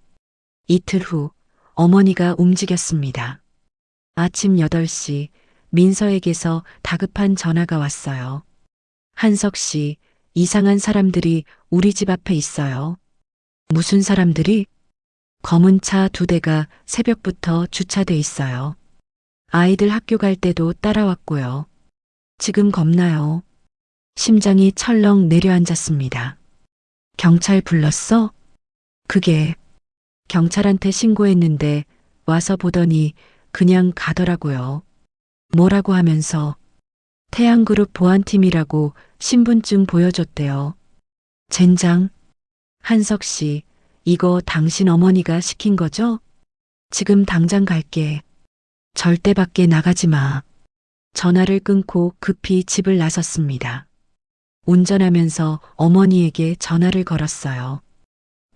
이틀 후 어머니가 움직였습니다. 아침 8시 민서에게서 다급한 전화가 왔어요. 한석 씨, 이상한 사람들이 우리 집 앞에 있어요. 무슨 사람들이? 검은 차 2대가 새벽부터 주차돼 있어요. 아이들 학교 갈 때도 따라왔고요. 지금 겁나요. 심장이 철렁 내려앉았습니다. 경찰 불렀어? 그게 경찰한테 신고했는데 와서 보더니 그냥 가더라고요. 뭐라고 하면서 태양그룹 보안팀이라고 신분증 보여줬대요. 젠장. 한석 씨, 이거 당신 어머니가 시킨 거죠? 지금 당장 갈게. 절대 밖에 나가지 마. 전화를 끊고 급히 집을 나섰습니다. 운전하면서 어머니에게 전화를 걸었어요.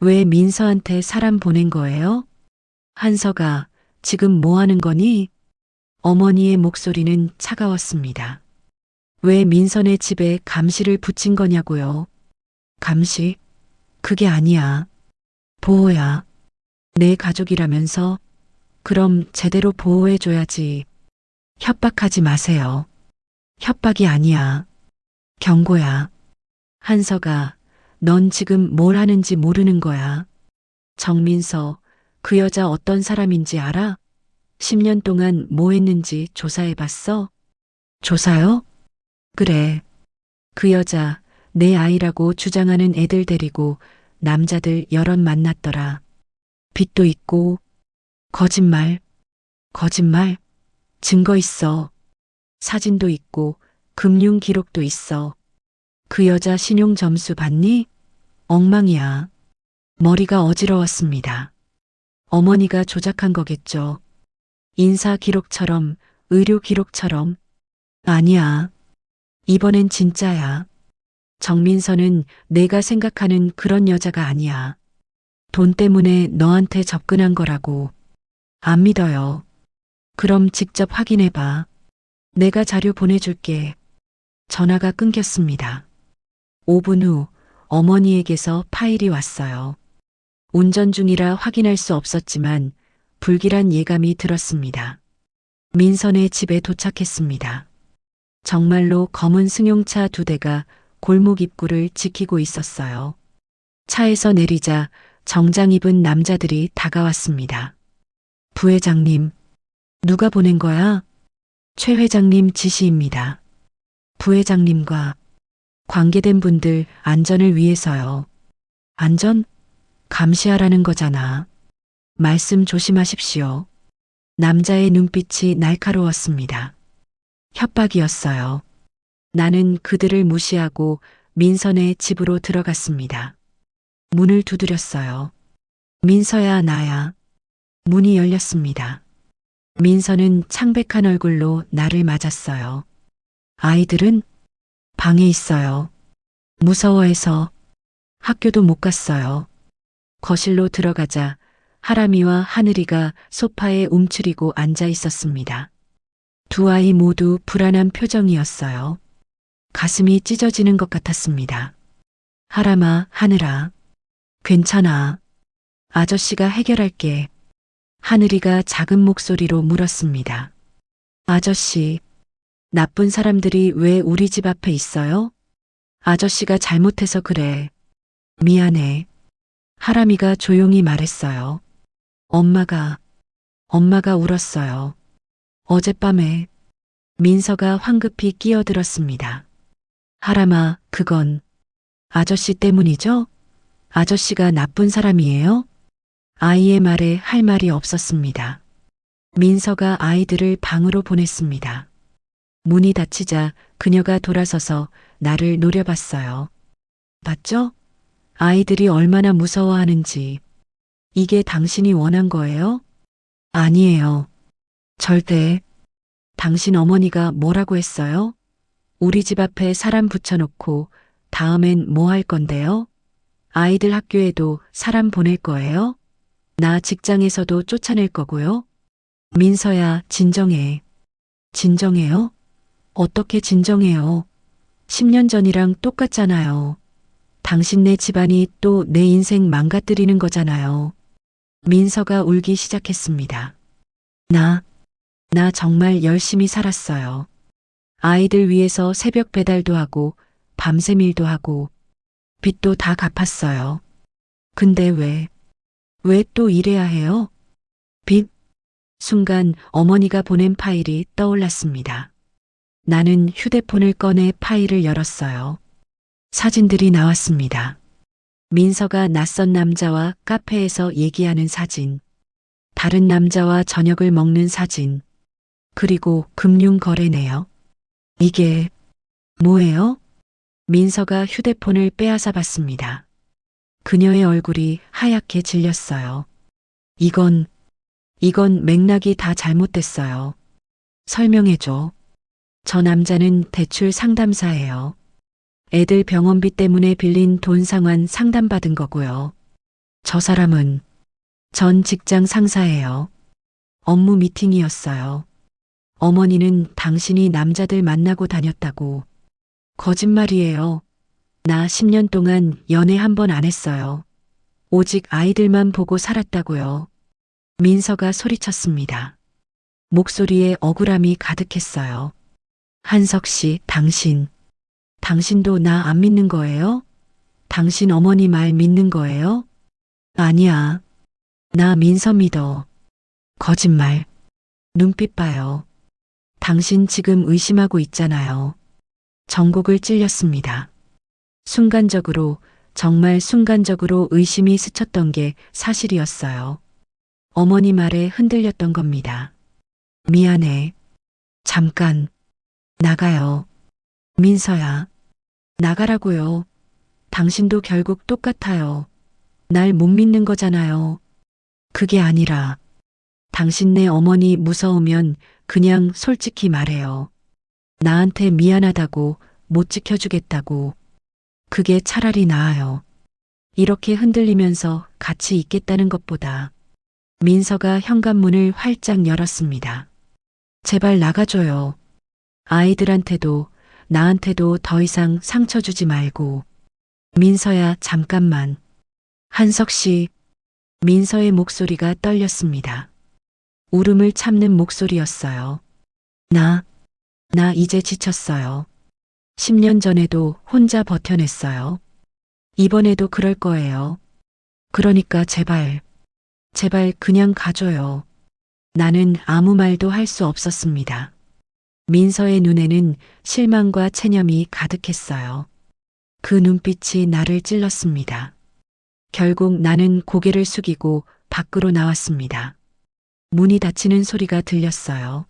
왜 민서한테 사람 보낸 거예요? 한서가 지금 뭐 하는 거니? 어머니의 목소리는 차가웠습니다. 왜 민선의 집에 감시를 붙인 거냐고요? 감시? 그게 아니야. 보호야. 내 가족이라면서? 그럼 제대로 보호해줘야지. 협박하지 마세요. 협박이 아니야. 경고야. 한서가 넌 지금 뭘 하는지 모르는 거야. 정민서, 그 여자 어떤 사람인지 알아? 10년 동안 뭐 했는지 조사해봤어? 조사요? 그래. 그 여자 내 아이라고 주장하는 애들 데리고 남자들 여럿 만났더라. 빚도 있고 거짓말, 거짓말. 증거 있어. 사진도 있고 금융 기록도 있어. 그 여자 신용 점수 봤니? 엉망이야. 머리가 어지러웠습니다. 어머니가 조작한 거겠죠. 인사 기록처럼, 의료 기록처럼. 아니야. 이번엔 진짜야. 정민서는 내가 생각하는 그런 여자가 아니야. 돈 때문에 너한테 접근한 거라고. 안 믿어요. 그럼 직접 확인해봐. 내가 자료 보내줄게. 전화가 끊겼습니다. 5분 후 어머니에게서 파일이 왔어요. 운전 중이라 확인할 수 없었지만 불길한 예감이 들었습니다. 민선의 집에 도착했습니다. 정말로 검은 승용차 2대가 골목 입구를 지키고 있었어요. 차에서 내리자 정장 입은 남자들이 다가왔습니다. 부회장님, 누가 보낸 거야? 최 회장님 지시입니다. 부회장님과 관계된 분들 안전을 위해서요. 안전? 감시하라는 거잖아. 말씀 조심하십시오. 남자의 눈빛이 날카로웠습니다. 협박이었어요. 나는 그들을 무시하고 민선의 집으로 들어갔습니다. 문을 두드렸어요. 민서야, 나야. 문이 열렸습니다. 민서는 창백한 얼굴로 나를 맞았어요. 아이들은 방에 있어요. 무서워해서 학교도 못 갔어요. 거실로 들어가자 하람이와 하늘이가 소파에 움츠리고 앉아 있었습니다. 두 아이 모두 불안한 표정이었어요. 가슴이 찢어지는 것 같았습니다. 하람아, 하늘아. 괜찮아. 아저씨가 해결할게. 하늘이가 작은 목소리로 물었습니다. 아저씨, 나쁜 사람들이 왜 우리 집 앞에 있어요? 아저씨가 잘못해서 그래. 미안해. 하람이가 조용히 말했어요. 엄마가 울었어요. 어젯밤에. 민서가 황급히 끼어들었습니다. 하람아, 그건 아저씨 때문이죠? 아저씨가 나쁜 사람이에요? 아이의 말에 할 말이 없었습니다. 민서가 아이들을 방으로 보냈습니다. 문이 닫히자 그녀가 돌아서서 나를 노려봤어요. 봤죠? 아이들이 얼마나 무서워하는지. 이게 당신이 원한 거예요? 아니에요. 절대. 당신 어머니가 뭐라고 했어요? 우리 집 앞에 사람 붙여놓고 다음엔 뭐 할 건데요? 아이들 학교에도 사람 보낼 거예요? 나 직장에서도 쫓아낼 거고요? 민서야, 진정해. 진정해요? 어떻게 진정해요? 10년 전이랑 똑같잖아요. 당신네 집안이 또 내 인생 망가뜨리는 거잖아요. 민서가 울기 시작했습니다. 나 정말 열심히 살았어요. 아이들 위해서 새벽 배달도 하고 밤샘 일도 하고 빚도 다 갚았어요. 근데 왜 또 일해야 해요? 빚? 순간 어머니가 보낸 파일이 떠올랐습니다. 나는 휴대폰을 꺼내 파일을 열었어요. 사진들이 나왔습니다. 민서가 낯선 남자와 카페에서 얘기하는 사진, 다른 남자와 저녁을 먹는 사진, 그리고 금융 거래 내역. 이게 뭐예요? 민서가 휴대폰을 빼앗아 봤습니다. 그녀의 얼굴이 하얗게 질렸어요. 이건 맥락이 다 잘못됐어요. 설명해줘. 저 남자는 대출 상담사예요. 애들 병원비 때문에 빌린 돈 상환 상담받은 거고요. 저 사람은 전 직장 상사예요. 업무 미팅이었어요. 어머니는 당신이 남자들 만나고 다녔다고. 거짓말이에요. 나 10년 동안 연애 한 번 안 했어요. 오직 아이들만 보고 살았다고요. 민서가 소리쳤습니다. 목소리에 억울함이 가득했어요. 한석 씨, 당신도 나 안 믿는 거예요? 당신 어머니 말 믿는 거예요? 아니야. 나 민서 믿어. 거짓말. 눈빛 봐요. 당신 지금 의심하고 있잖아요. 전곡을 찔렸습니다. 순간적으로, 정말 순간적으로 의심이 스쳤던 게 사실이었어요. 어머니 말에 흔들렸던 겁니다. 미안해. 잠깐. 나가요. 민서야. 나가라고요. 당신도 결국 똑같아요. 날 못 믿는 거잖아요. 그게 아니라, 당신네 어머니 무서우면 그냥 솔직히 말해요. 나한테 미안하다고, 못 지켜주겠다고. 그게 차라리 나아요. 이렇게 흔들리면서 같이 있겠다는 것보다. 민서가 현관문을 활짝 열었습니다. 제발 나가줘요. 아이들한테도 나한테도 더 이상 상처 주지 말고. 민서야, 잠깐만. 한석 씨. 민서의 목소리가 떨렸습니다. 울음을 참는 목소리였어요. 나 이제 지쳤어요. 10년 전에도 혼자 버텨냈어요. 이번에도 그럴 거예요. 그러니까 제발 그냥 가줘요. 나는 아무 말도 할 수 없었습니다. 민서의 눈에는 실망과 체념이 가득했어요. 그 눈빛이 나를 찔렀습니다. 결국 나는 고개를 숙이고 밖으로 나왔습니다. 문이 닫히는 소리가 들렸어요.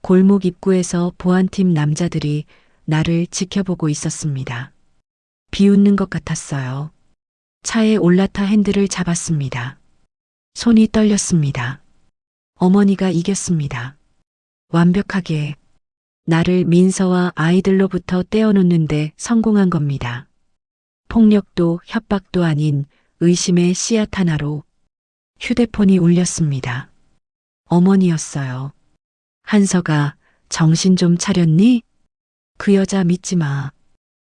골목 입구에서 보안팀 남자들이 나를 지켜보고 있었습니다. 비웃는 것 같았어요. 차에 올라타 핸들을 잡았습니다. 손이 떨렸습니다. 어머니가 이겼습니다. 완벽하게 나를 민서와 아이들로부터 떼어놓는데 성공한 겁니다. 폭력도 협박도 아닌 의심의 씨앗 하나로. 휴대폰이 울렸습니다. 어머니였어요. 한서가 정신 좀 차렸니? 그 여자 믿지 마.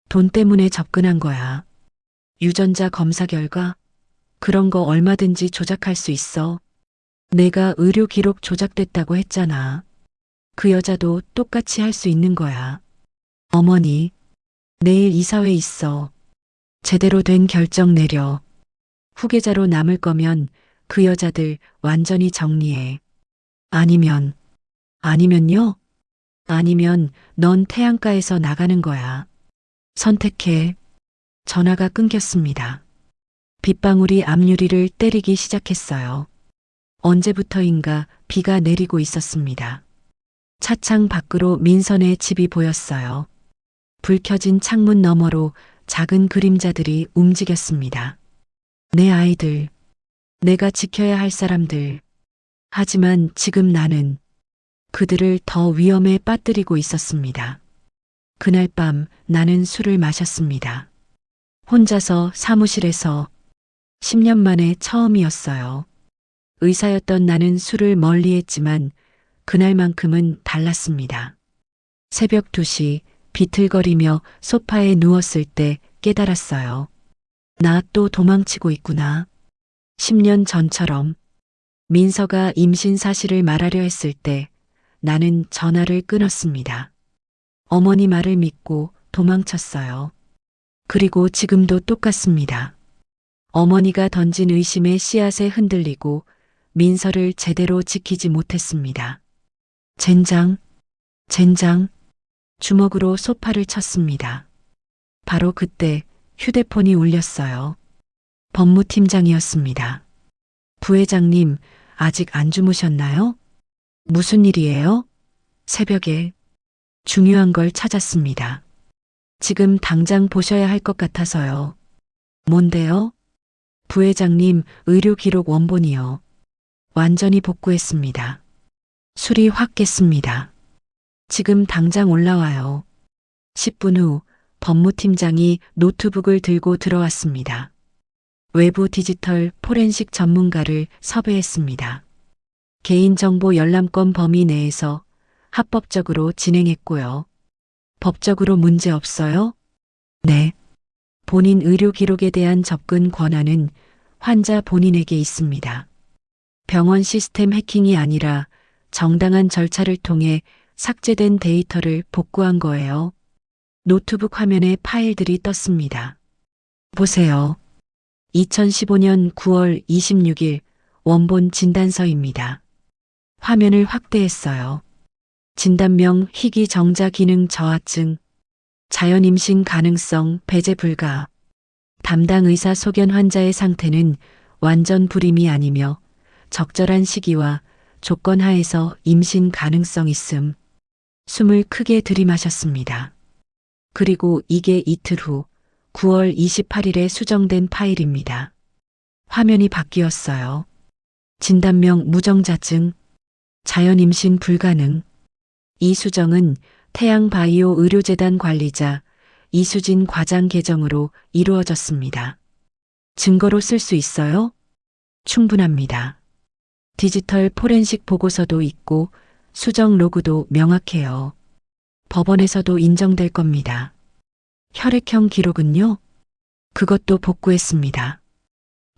돈 때문에 접근한 거야. 유전자 검사 결과 그런 거 얼마든지 조작할 수 있어. 내가 의료 기록 조작됐다고 했잖아. 그 여자도 똑같이 할 수 있는 거야. 어머니, 내일 이사회 있어. 제대로 된 결정 내려. 후계자로 남을 거면 그 여자들 완전히 정리해. 아니면요? 아니면 넌 태양가에서 나가는 거야. 선택해. 전화가 끊겼습니다. 빗방울이 앞유리를 때리기 시작했어요. 언제부터인가 비가 내리고 있었습니다. 차창 밖으로 민선의 집이 보였어요. 불 켜진 창문 너머로 작은 그림자들이 움직였습니다. 내 아이들, 내가 지켜야 할 사람들. 하지만 지금 나는 그들을 더 위험에 빠뜨리고 있었습니다. 그날 밤 나는 술을 마셨습니다. 혼자서 사무실에서 10년 만에 처음이었어요. 의사였던 나는 술을 멀리했지만 그날만큼은 달랐습니다. 새벽 2시 비틀거리며 소파에 누웠을 때 깨달았어요. 나 또 도망치고 있구나. 10년 전처럼. 민서가 임신 사실을 말하려 했을 때 나는 전화를 끊었습니다. 어머니 말을 믿고 도망쳤어요. 그리고 지금도 똑같습니다. 어머니가 던진 의심의 씨앗에 흔들리고 민서를 제대로 지키지 못했습니다. 젠장, 주먹으로 소파를 쳤습니다. 바로 그때 휴대폰이 울렸어요. 법무팀장이었습니다. 부회장님, 아직 안 주무셨나요? 무슨 일이에요? 새벽에 중요한 걸 찾았습니다. 지금 당장 보셔야 할 것 같아서요. 뭔데요? 부회장님, 의료 기록 원본이요. 완전히 복구했습니다. 술이 확 깼습니다. 지금 당장 올라와요. 10분 후 법무팀장이 노트북을 들고 들어왔습니다. 외부 디지털 포렌식 전문가를 섭외했습니다. 개인정보 열람권 범위 내에서 합법적으로 진행했고요. 법적으로 문제 없어요? 네. 본인 의료 기록에 대한 접근 권한은 환자 본인에게 있습니다. 병원 시스템 해킹이 아니라 정당한 절차를 통해 삭제된 데이터를 복구한 거예요. 노트북 화면에 파일들이 떴습니다. 보세요. 2015년 9월 26일 원본 진단서입니다. 화면을 확대했어요. 진단명 희귀 정자 기능 저하증, 자연 임신 가능성 배제 불가, 담당 의사 소견 환자의 상태는 완전 불임이 아니며 적절한 시기와 조건 하에서 임신 가능성 있음. 숨을 크게 들이마셨습니다. 그리고 이게 이틀 후 9월 28일에 수정된 파일입니다. 화면이 바뀌었어요. 진단명 무정자증, 자연 임신 불가능. 이 수정은 태양바이오 의료재단 관리자 이수진 과장 계정으로 이루어졌습니다. 증거로 쓸 수 있어요? 충분합니다. 디지털 포렌식 보고서도 있고 수정 로그도 명확해요. 법원에서도 인정될 겁니다. 혈액형 기록은요? 그것도 복구했습니다.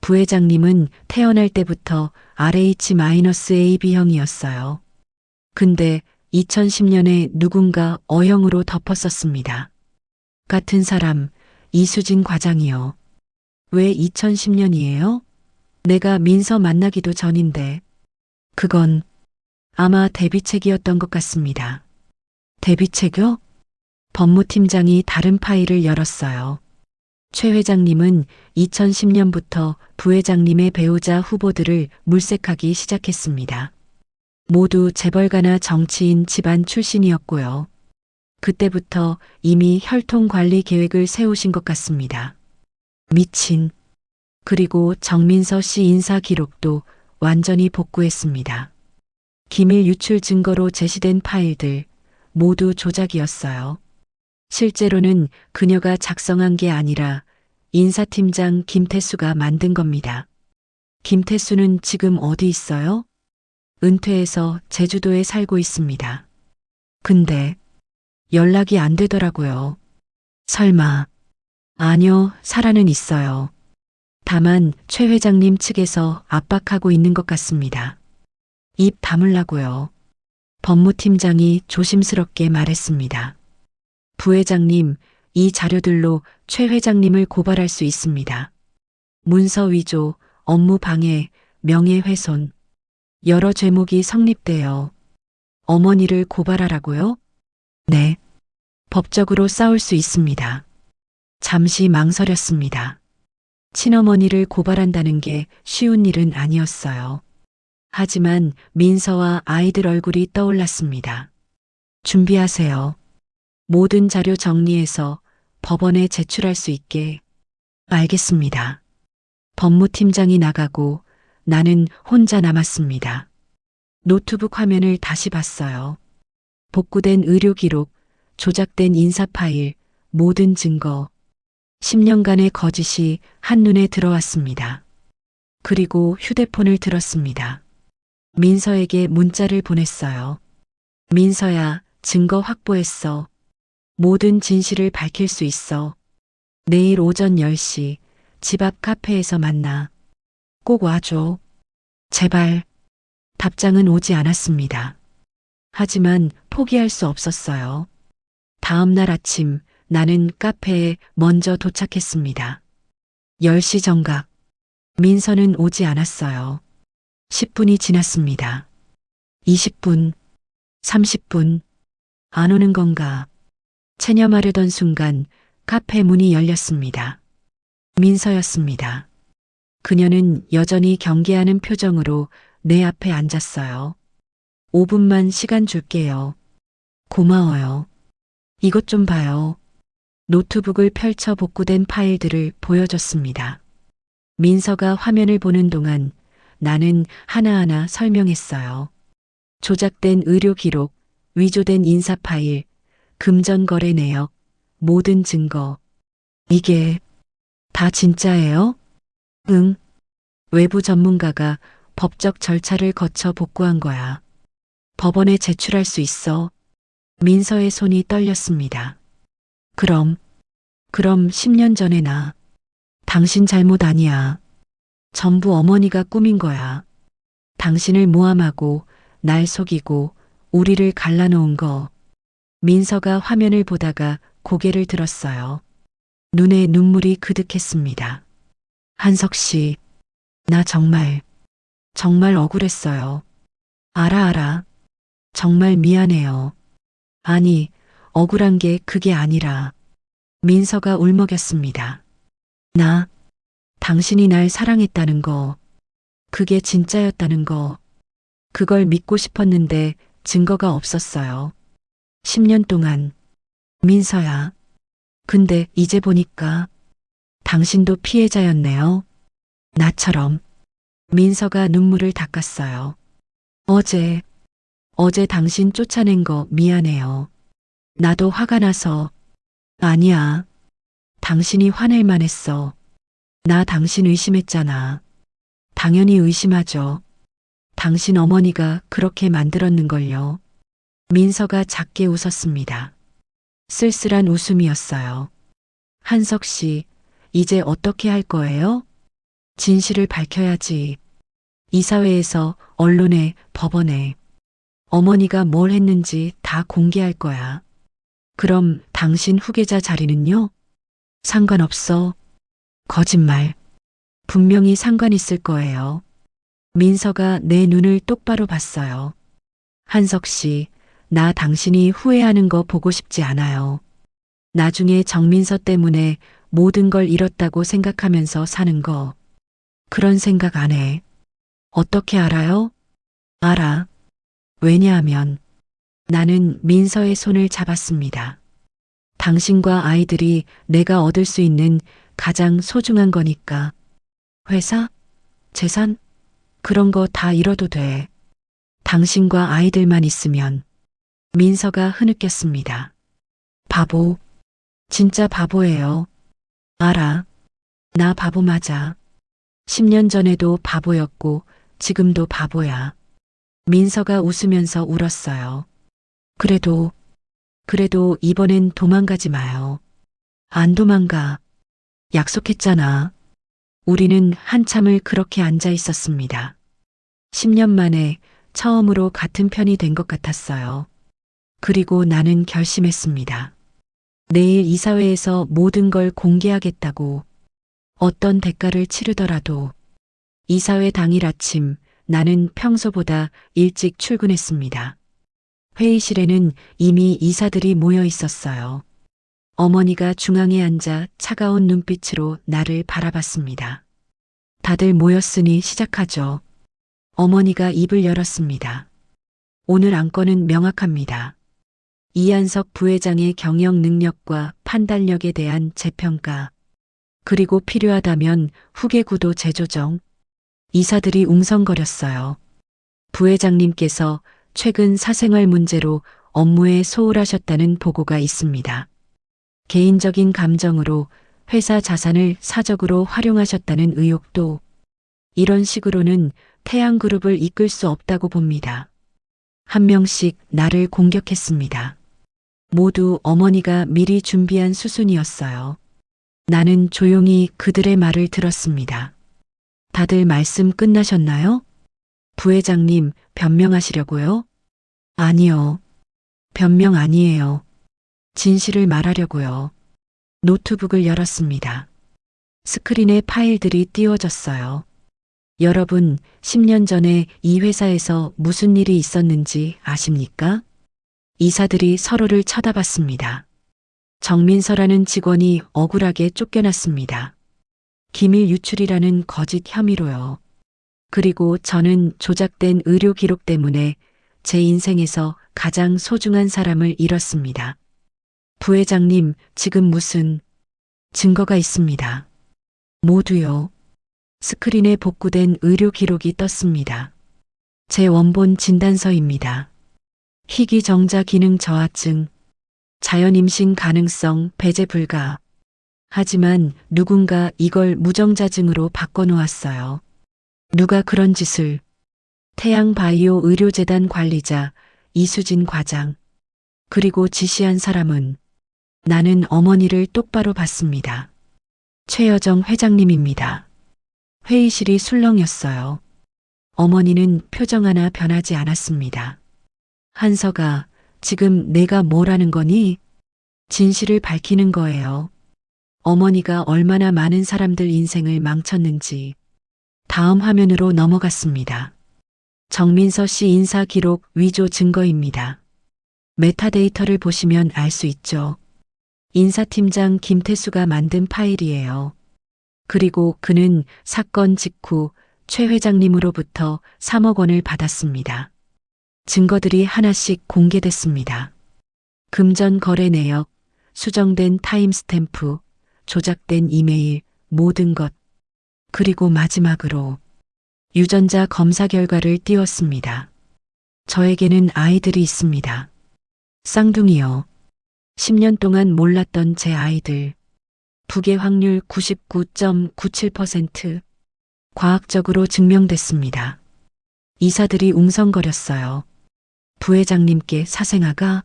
부회장님은 태어날 때부터 RH-AB형이었어요. 근데 2010년에 누군가 O형으로 덮었었습니다. 같은 사람, 이수진 과장이요. 왜 2010년이에요? 내가 민서 만나기도 전인데. 그건 아마 대비책이었던 것 같습니다. 대비책요? 법무팀장이 다른 파일을 열었어요. 최 회장님은 2010년부터 부회장님의 배우자 후보들을 물색하기 시작했습니다. 모두 재벌가나 정치인 집안 출신이었고요. 그때부터 이미 혈통 관리 계획을 세우신 것 같습니다. 미친. 그리고 정민서 씨 인사 기록도 완전히 복구했습니다. 기밀 유출 증거로 제시된 파일들 모두 조작이었어요. 실제로는 그녀가 작성한 게 아니라 인사팀장 김태수가 만든 겁니다. 김태수는 지금 어디 있어요? 은퇴해서 제주도에 살고 있습니다. 근데 연락이 안 되더라고요. 설마. 아니요, 살아는 있어요. 다만 최 회장님 측에서 압박하고 있는 것 같습니다. 입 다물라고요. 법무팀장이 조심스럽게 말했습니다. 부회장님, 이 자료들로 최 회장님을 고발할 수 있습니다. 문서 위조, 업무 방해, 명예훼손. 여러 죄목이 성립돼요. 어머니를 고발하라고요? 네. 법적으로 싸울 수 있습니다. 잠시 망설였습니다. 친어머니를 고발한다는 게 쉬운 일은 아니었어요. 하지만 민서와 아이들 얼굴이 떠올랐습니다. 준비하세요. 모든 자료 정리해서 법원에 제출할 수 있게. 알겠습니다. 법무팀장이 나가고 나는 혼자 남았습니다. 노트북 화면을 다시 봤어요. 복구된 의료 기록, 조작된 인사 파일, 모든 증거. 10년간의 거짓이 한눈에 들어왔습니다. 그리고 휴대폰을 들었습니다. 민서에게 문자를 보냈어요. 민서야, 증거 확보했어. 모든 진실을 밝힐 수 있어. 내일 오전 10시 집 앞 카페에서 만나. 꼭 와줘. 제발. 답장은 오지 않았습니다. 하지만 포기할 수 없었어요. 다음 날 아침 나는 카페에 먼저 도착했습니다. 10시 정각. 민서는 오지 않았어요. 10분이 지났습니다. 20분, 30분. 안 오는 건가? 체념하려던 순간 카페 문이 열렸습니다. 민서였습니다. 그녀는 여전히 경계하는 표정으로 내 앞에 앉았어요. 5분만 시간 줄게요. 고마워요. 이것 좀 봐요. 노트북을 펼쳐 복구된 파일들을 보여줬습니다. 민서가 화면을 보는 동안 나는 하나하나 설명했어요. 조작된 의료 기록, 위조된 인사 파일, 금전 거래 내역, 모든 증거. 이게 다 진짜예요? 응. 외부 전문가가 법적 절차를 거쳐 복구한 거야. 법원에 제출할 수 있어. 민서의 손이 떨렸습니다. 그럼 10년 전에 당신 잘못 아니야. 전부 어머니가 꾸민 거야. 당신을 모함하고 날 속이고 우리를 갈라놓은 거. 민서가 화면을 보다가 고개를 들었어요. 눈에 눈물이 그득했습니다. 한석 씨, 나 정말 억울했어요. 알아. 정말 미안해요. 아니, 억울한 게 그게 아니라 민서가 울먹였습니다. 당신이 날 사랑했다는 거, 그게 진짜였다는 거, 그걸 믿고 싶었는데 증거가 없었어요. 10년 동안. 민서야. 근데 이제 보니까 당신도 피해자였네요. 나처럼. 민서가 눈물을 닦았어요. 어제 당신 쫓아낸 거 미안해요. 나도 화가 나서. 아니야. 당신이 화낼만 했어. 나 당신 의심했잖아. 당연히 의심하죠. 당신 어머니가 그렇게 만들었는걸요. 민서가 작게 웃었습니다. 쓸쓸한 웃음이었어요. 한석 씨, 이제 어떻게 할 거예요? 진실을 밝혀야지. 이사회에서, 언론에, 법원에. 어머니가 뭘 했는지 다 공개할 거야. 그럼 당신 후계자 자리는요? 상관없어. 거짓말. 분명히 상관 있을 거예요. 민서가 내 눈을 똑바로 봤어요. 한석 씨, 나 당신이 후회하는 거 보고 싶지 않아요. 나중에 정민서 때문에 모든 걸 잃었다고 생각하면서 사는 거. 그런 생각 안 해. 어떻게 알아요? 알아. 왜냐하면 나는 민서의 손을 잡았습니다. 당신과 아이들이 내가 얻을 수 있는 가장 소중한 거니까. 회사? 재산? 그런 거 다 잃어도 돼. 당신과 아이들만 있으면. 민서가 흐느꼈습니다. 바보. 진짜 바보예요. 알아. 나 바보 맞아. 10년 전에도 바보였고 지금도 바보야. 민서가 웃으면서 울었어요. 그래도 이번엔 도망가지 마요. 안 도망가. 약속했잖아. 우리는 한참을 그렇게 앉아 있었습니다. 10년 만에 처음으로 같은 편이 된 것 같았어요. 그리고 나는 결심했습니다. 내일 이사회에서 모든 걸 공개하겠다고. 어떤 대가를 치르더라도. 이사회 당일 아침 나는 평소보다 일찍 출근했습니다. 회의실에는 이미 이사들이 모여 있었어요. 어머니가 중앙에 앉아 차가운 눈빛으로 나를 바라봤습니다. 다들 모였으니 시작하죠. 어머니가 입을 열었습니다. 오늘 안건은 명확합니다. 이한석 부회장의 경영 능력과 판단력에 대한 재평가, 그리고 필요하다면 후계 구도 재조정. 이사들이 웅성거렸어요. 부회장님께서 최근 사생활 문제로 업무에 소홀하셨다는 보고가 있습니다. 개인적인 감정으로 회사 자산을 사적으로 활용하셨다는 의혹도. 이런 식으로는 태양그룹을 이끌 수 없다고 봅니다. 한 명씩 나를 공격했습니다. 모두 어머니가 미리 준비한 수순이었어요. 나는 조용히 그들의 말을 들었습니다. 다들 말씀 끝나셨나요? 부회장님, 변명하시려고요? 아니요. 변명 아니에요. 진실을 말하려고요. 노트북을 열었습니다. 스크린에 파일들이 띄워졌어요. 여러분, 10년 전에 이 회사에서 무슨 일이 있었는지 아십니까? 이사들이 서로를 쳐다봤습니다. 정민서라는 직원이 억울하게 쫓겨났습니다. 기밀 유출이라는 거짓 혐의로요. 그리고 저는 조작된 의료 기록 때문에 제 인생에서 가장 소중한 사람을 잃었습니다. 부회장님, 지금 무슨 증거가 있습니다. 모두요. 스크린에 복구된 의료 기록이 떴습니다. 제 원본 진단서입니다. 희귀정자 기능 저하증, 자연 임신 가능성 배제 불가. 하지만 누군가 이걸 무정자증으로 바꿔놓았어요. 누가 그런 짓을? 태양바이오 의료재단 관리자 이수진 과장. 그리고 지시한 사람은 나는 어머니를 똑바로 봤습니다. 최여정 회장님입니다. 회의실이 술렁였어요. 어머니는 표정 하나 변하지 않았습니다. 한서가 지금 내가 뭘 하는 거니? 진실을 밝히는 거예요. 어머니가 얼마나 많은 사람들 인생을 망쳤는지. 다음 화면으로 넘어갔습니다. 정민서 씨 인사 기록 위조 증거입니다. 메타데이터를 보시면 알 수 있죠. 인사팀장 김태수가 만든 파일이에요. 그리고 그는 사건 직후 최 회장님으로부터 3억 원을 받았습니다. 증거들이 하나씩 공개됐습니다. 금전 거래 내역, 수정된 타임스탬프, 조작된 이메일, 모든 것. 그리고 마지막으로 유전자 검사 결과를 띄웠습니다. 저에게는 아이들이 있습니다. 쌍둥이요. 10년 동안 몰랐던 제 아이들. 부계 확률 99.97%. 과학적으로 증명됐습니다. 이사들이 웅성거렸어요. 부회장님께 사생아가?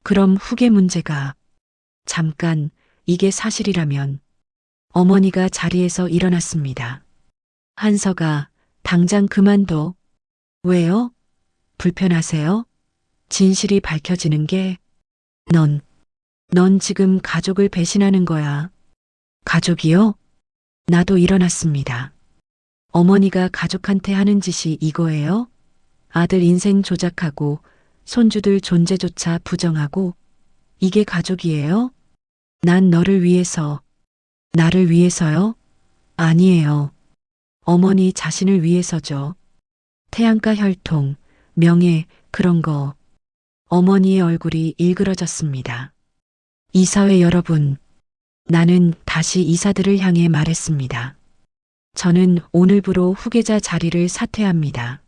그럼 후계 문제가? 잠깐, 이게 사실이라면. 어머니가 자리에서 일어났습니다. 한서가 당장 그만둬. 왜요? 불편하세요? 진실이 밝혀지는 게 넌 지금 가족을 배신하는 거야. 가족이요? 나도 일어났습니다. 어머니가 가족한테 하는 짓이 이거예요? 아들 인생 조작하고 손주들 존재조차 부정하고 이게 가족이에요? 난 너를 위해서, 나를 위해서요? 아니에요. 어머니 자신을 위해서죠. 태양가 혈통, 명예, 그런 거. 어머니의 얼굴이 일그러졌습니다. 이사회 여러분, 나는 다시 이사들을 향해 말했습니다. 저는 오늘부로 후계자 자리를 사퇴합니다.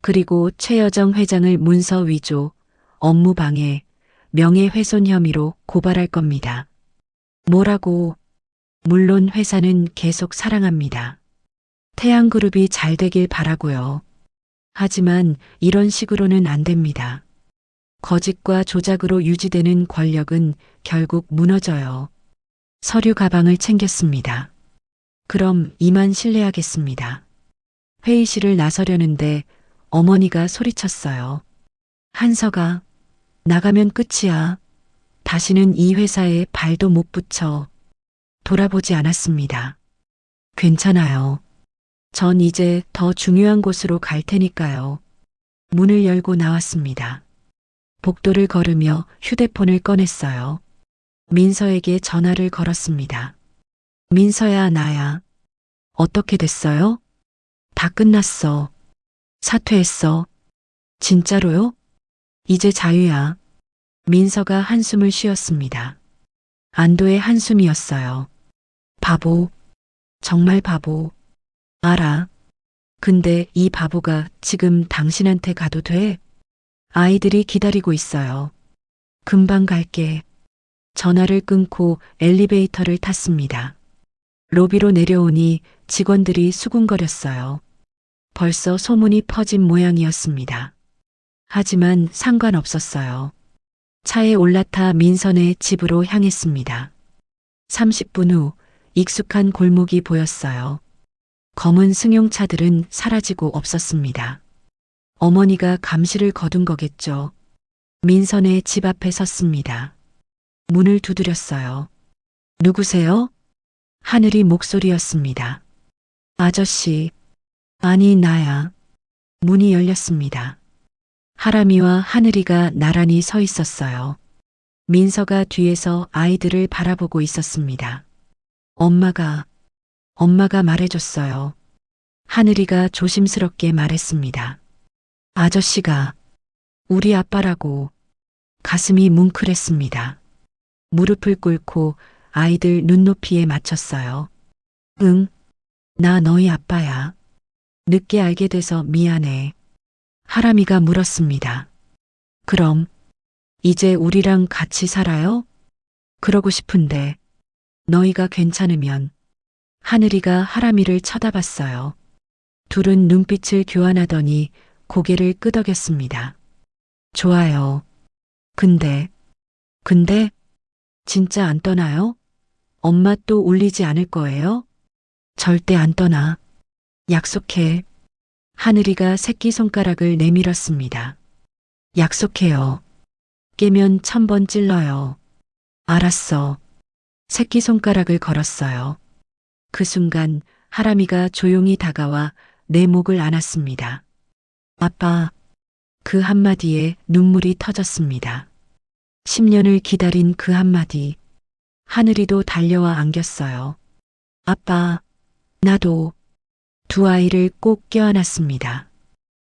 그리고 최여정 회장을 문서 위조, 업무 방해, 명예훼손 혐의로 고발할 겁니다. 뭐라고? 물론 회사는 계속 사랑합니다. 태양그룹이 잘 되길 바라고요. 하지만 이런 식으로는 안 됩니다. 거짓과 조작으로 유지되는 권력은 결국 무너져요. 서류 가방을 챙겼습니다. 그럼 이만 실례하겠습니다. 회의실을 나서려는데 어머니가 소리쳤어요. 한서가 나가면 끝이야. 다시는 이 회사에 발도 못 붙여. 돌아보지 않았습니다. 괜찮아요. 전 이제 더 중요한 곳으로 갈 테니까요. 문을 열고 나왔습니다. 복도를 걸으며 휴대폰을 꺼냈어요. 민서에게 전화를 걸었습니다. 민서야, 나야. 어떻게 됐어요? 다 끝났어. 사퇴했어. 진짜로요? 이제 자유야. 민서가 한숨을 쉬었습니다. 안도의 한숨이었어요. 바보. 정말 바보. 알아. 근데 이 바보가 지금 당신한테 가도 돼? 아이들이 기다리고 있어요. 금방 갈게. 전화를 끊고 엘리베이터를 탔습니다. 로비로 내려오니 직원들이 수군거렸어요. 벌써 소문이 퍼진 모양이었습니다. 하지만 상관없었어요. 차에 올라타 민선의 집으로 향했습니다. 30분 후 익숙한 골목이 보였어요. 검은 승용차들은 사라지고 없었습니다. 어머니가 감시를 거둔 거겠죠. 민선의 집 앞에 섰습니다. 문을 두드렸어요. 누구세요? 하늘이 목소리였습니다. 아저씨. 아니, 나야. 문이 열렸습니다. 하람이와 하늘이가 나란히 서 있었어요. 민서가 뒤에서 아이들을 바라보고 있었습니다. 엄마가 말해줬어요. 하늘이가 조심스럽게 말했습니다. 아저씨가 우리 아빠라고. 가슴이 뭉클했습니다. 무릎을 꿇고 아이들 눈높이에 맞췄어요. 응, 나 너희 아빠야. 늦게 알게 돼서 미안해. 하람이가 물었습니다. 그럼 이제 우리랑 같이 살아요? 그러고 싶은데 너희가 괜찮으면. 하늘이가 하람이를 쳐다봤어요. 둘은 눈빛을 교환하더니 고개를 끄덕였습니다. 좋아요. 근데 진짜 안 떠나요? 엄마 또 울리지 않을 거예요? 절대 안 떠나. 약속해. 하늘이가 새끼손가락을 내밀었습니다. 약속해요. 깨면 1000번 찔러요. 알았어. 새끼손가락을 걸었어요. 그 순간 하람이가 조용히 다가와 내 목을 안았습니다. 아빠. 그 한마디에 눈물이 터졌습니다. 10년을 기다린 그 한마디. 하늘이도 달려와 안겼어요. 아빠. 나도. 두 아이를 꼭 껴안았습니다.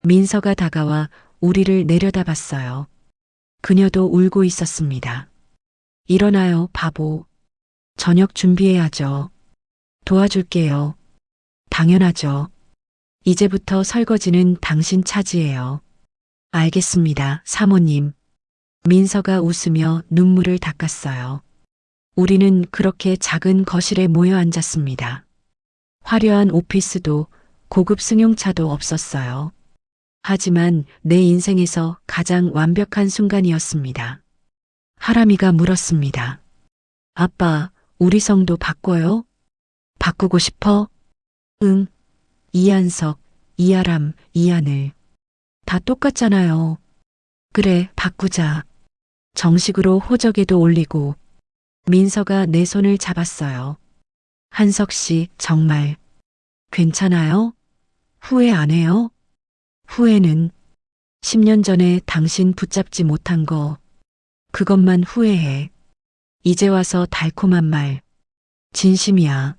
민서가 다가와 우리를 내려다봤어요. 그녀도 울고 있었습니다. 일어나요, 바보. 저녁 준비해야죠. 도와줄게요. 당연하죠. 이제부터 설거지는 당신 차지예요. 알겠습니다, 사모님. 민서가 웃으며 눈물을 닦았어요. 우리는 그렇게 작은 거실에 모여 앉았습니다. 화려한 오피스도 고급 승용차도 없었어요. 하지만 내 인생에서 가장 완벽한 순간이었습니다. 하람이가 물었습니다. 아빠, 우리 성도 바꿔요? 바꾸고 싶어? 응. 이한석, 이하람, 이하늘. 다 똑같잖아요. 그래, 바꾸자. 정식으로 호적에도 올리고. 민서가 내 손을 잡았어요. 한석 씨, 정말 괜찮아요? 후회 안 해요? 후회는 10년 전에 당신 붙잡지 못한 거, 그것만 후회해. 이제 와서 달콤한 말. 진심이야.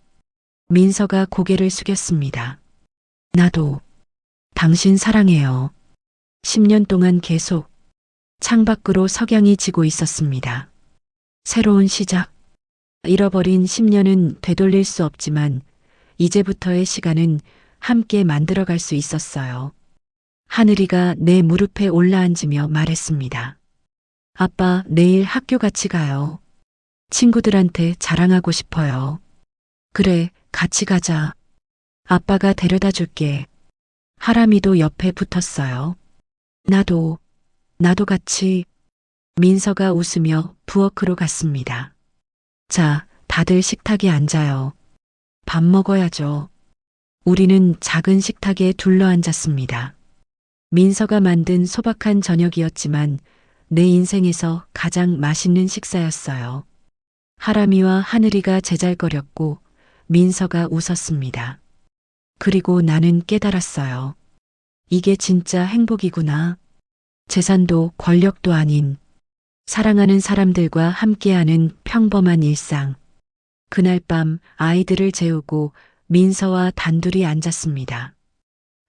민서가 고개를 숙였습니다. 나도 당신 사랑해요. 10년 동안 계속. 창밖으로 석양이 지고 있었습니다. 새로운 시작. 잃어버린 10년은 되돌릴 수 없지만 이제부터의 시간은 함께 만들어갈 수 있었어요. 하늘이가 내 무릎에 올라앉으며 말했습니다. 아빠, 내일 학교 같이 가요. 친구들한테 자랑하고 싶어요. 그래, 같이 가자. 아빠가 데려다 줄게. 하람이도 옆에 붙었어요. 나도 같이. 민서가 웃으며 부엌으로 갔습니다. 자, 다들 식탁에 앉아요. 밥 먹어야죠. 우리는 작은 식탁에 둘러앉았습니다. 민서가 만든 소박한 저녁이었지만 내 인생에서 가장 맛있는 식사였어요. 하람이와 하늘이가 제잘거렸고 민서가 웃었습니다. 그리고 나는 깨달았어요. 이게 진짜 행복이구나. 재산도 권력도 아닌 사랑하는 사람들과 함께하는 평범한 일상. 그날 밤 아이들을 재우고 민서와 단둘이 앉았습니다.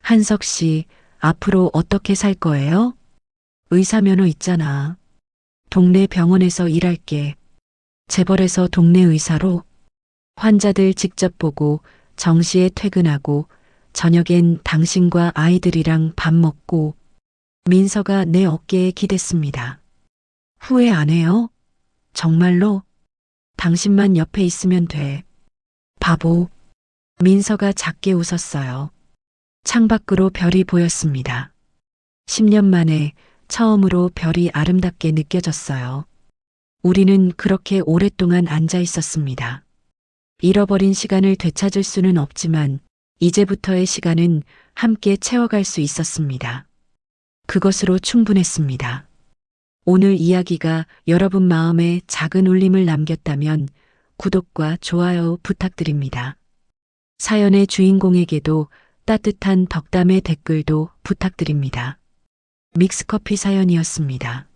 한석 씨, 앞으로 어떻게 살 거예요? 의사면허 있잖아. 동네 병원에서 일할게. 재벌에서 동네 의사로. 환자들 직접 보고 정시에 퇴근하고 저녁엔 당신과 아이들이랑 밥 먹고. 민서가 내 어깨에 기댔습니다. 후회 안 해요? 정말로? 당신만 옆에 있으면 돼. 바보. 민서가 작게 웃었어요. 창밖으로 별이 보였습니다. 10년 만에 처음으로 별이 아름답게 느껴졌어요. 우리는 그렇게 오랫동안 앉아 있었습니다. 잃어버린 시간을 되찾을 수는 없지만 이제부터의 시간은 함께 채워갈 수 있었습니다. 그것으로 충분했습니다. 오늘 이야기가 여러분 마음에 작은 울림을 남겼다면 구독과 좋아요 부탁드립니다. 사연의 주인공에게도 따뜻한 덕담의 댓글도 부탁드립니다. 믹스커피 사연이었습니다.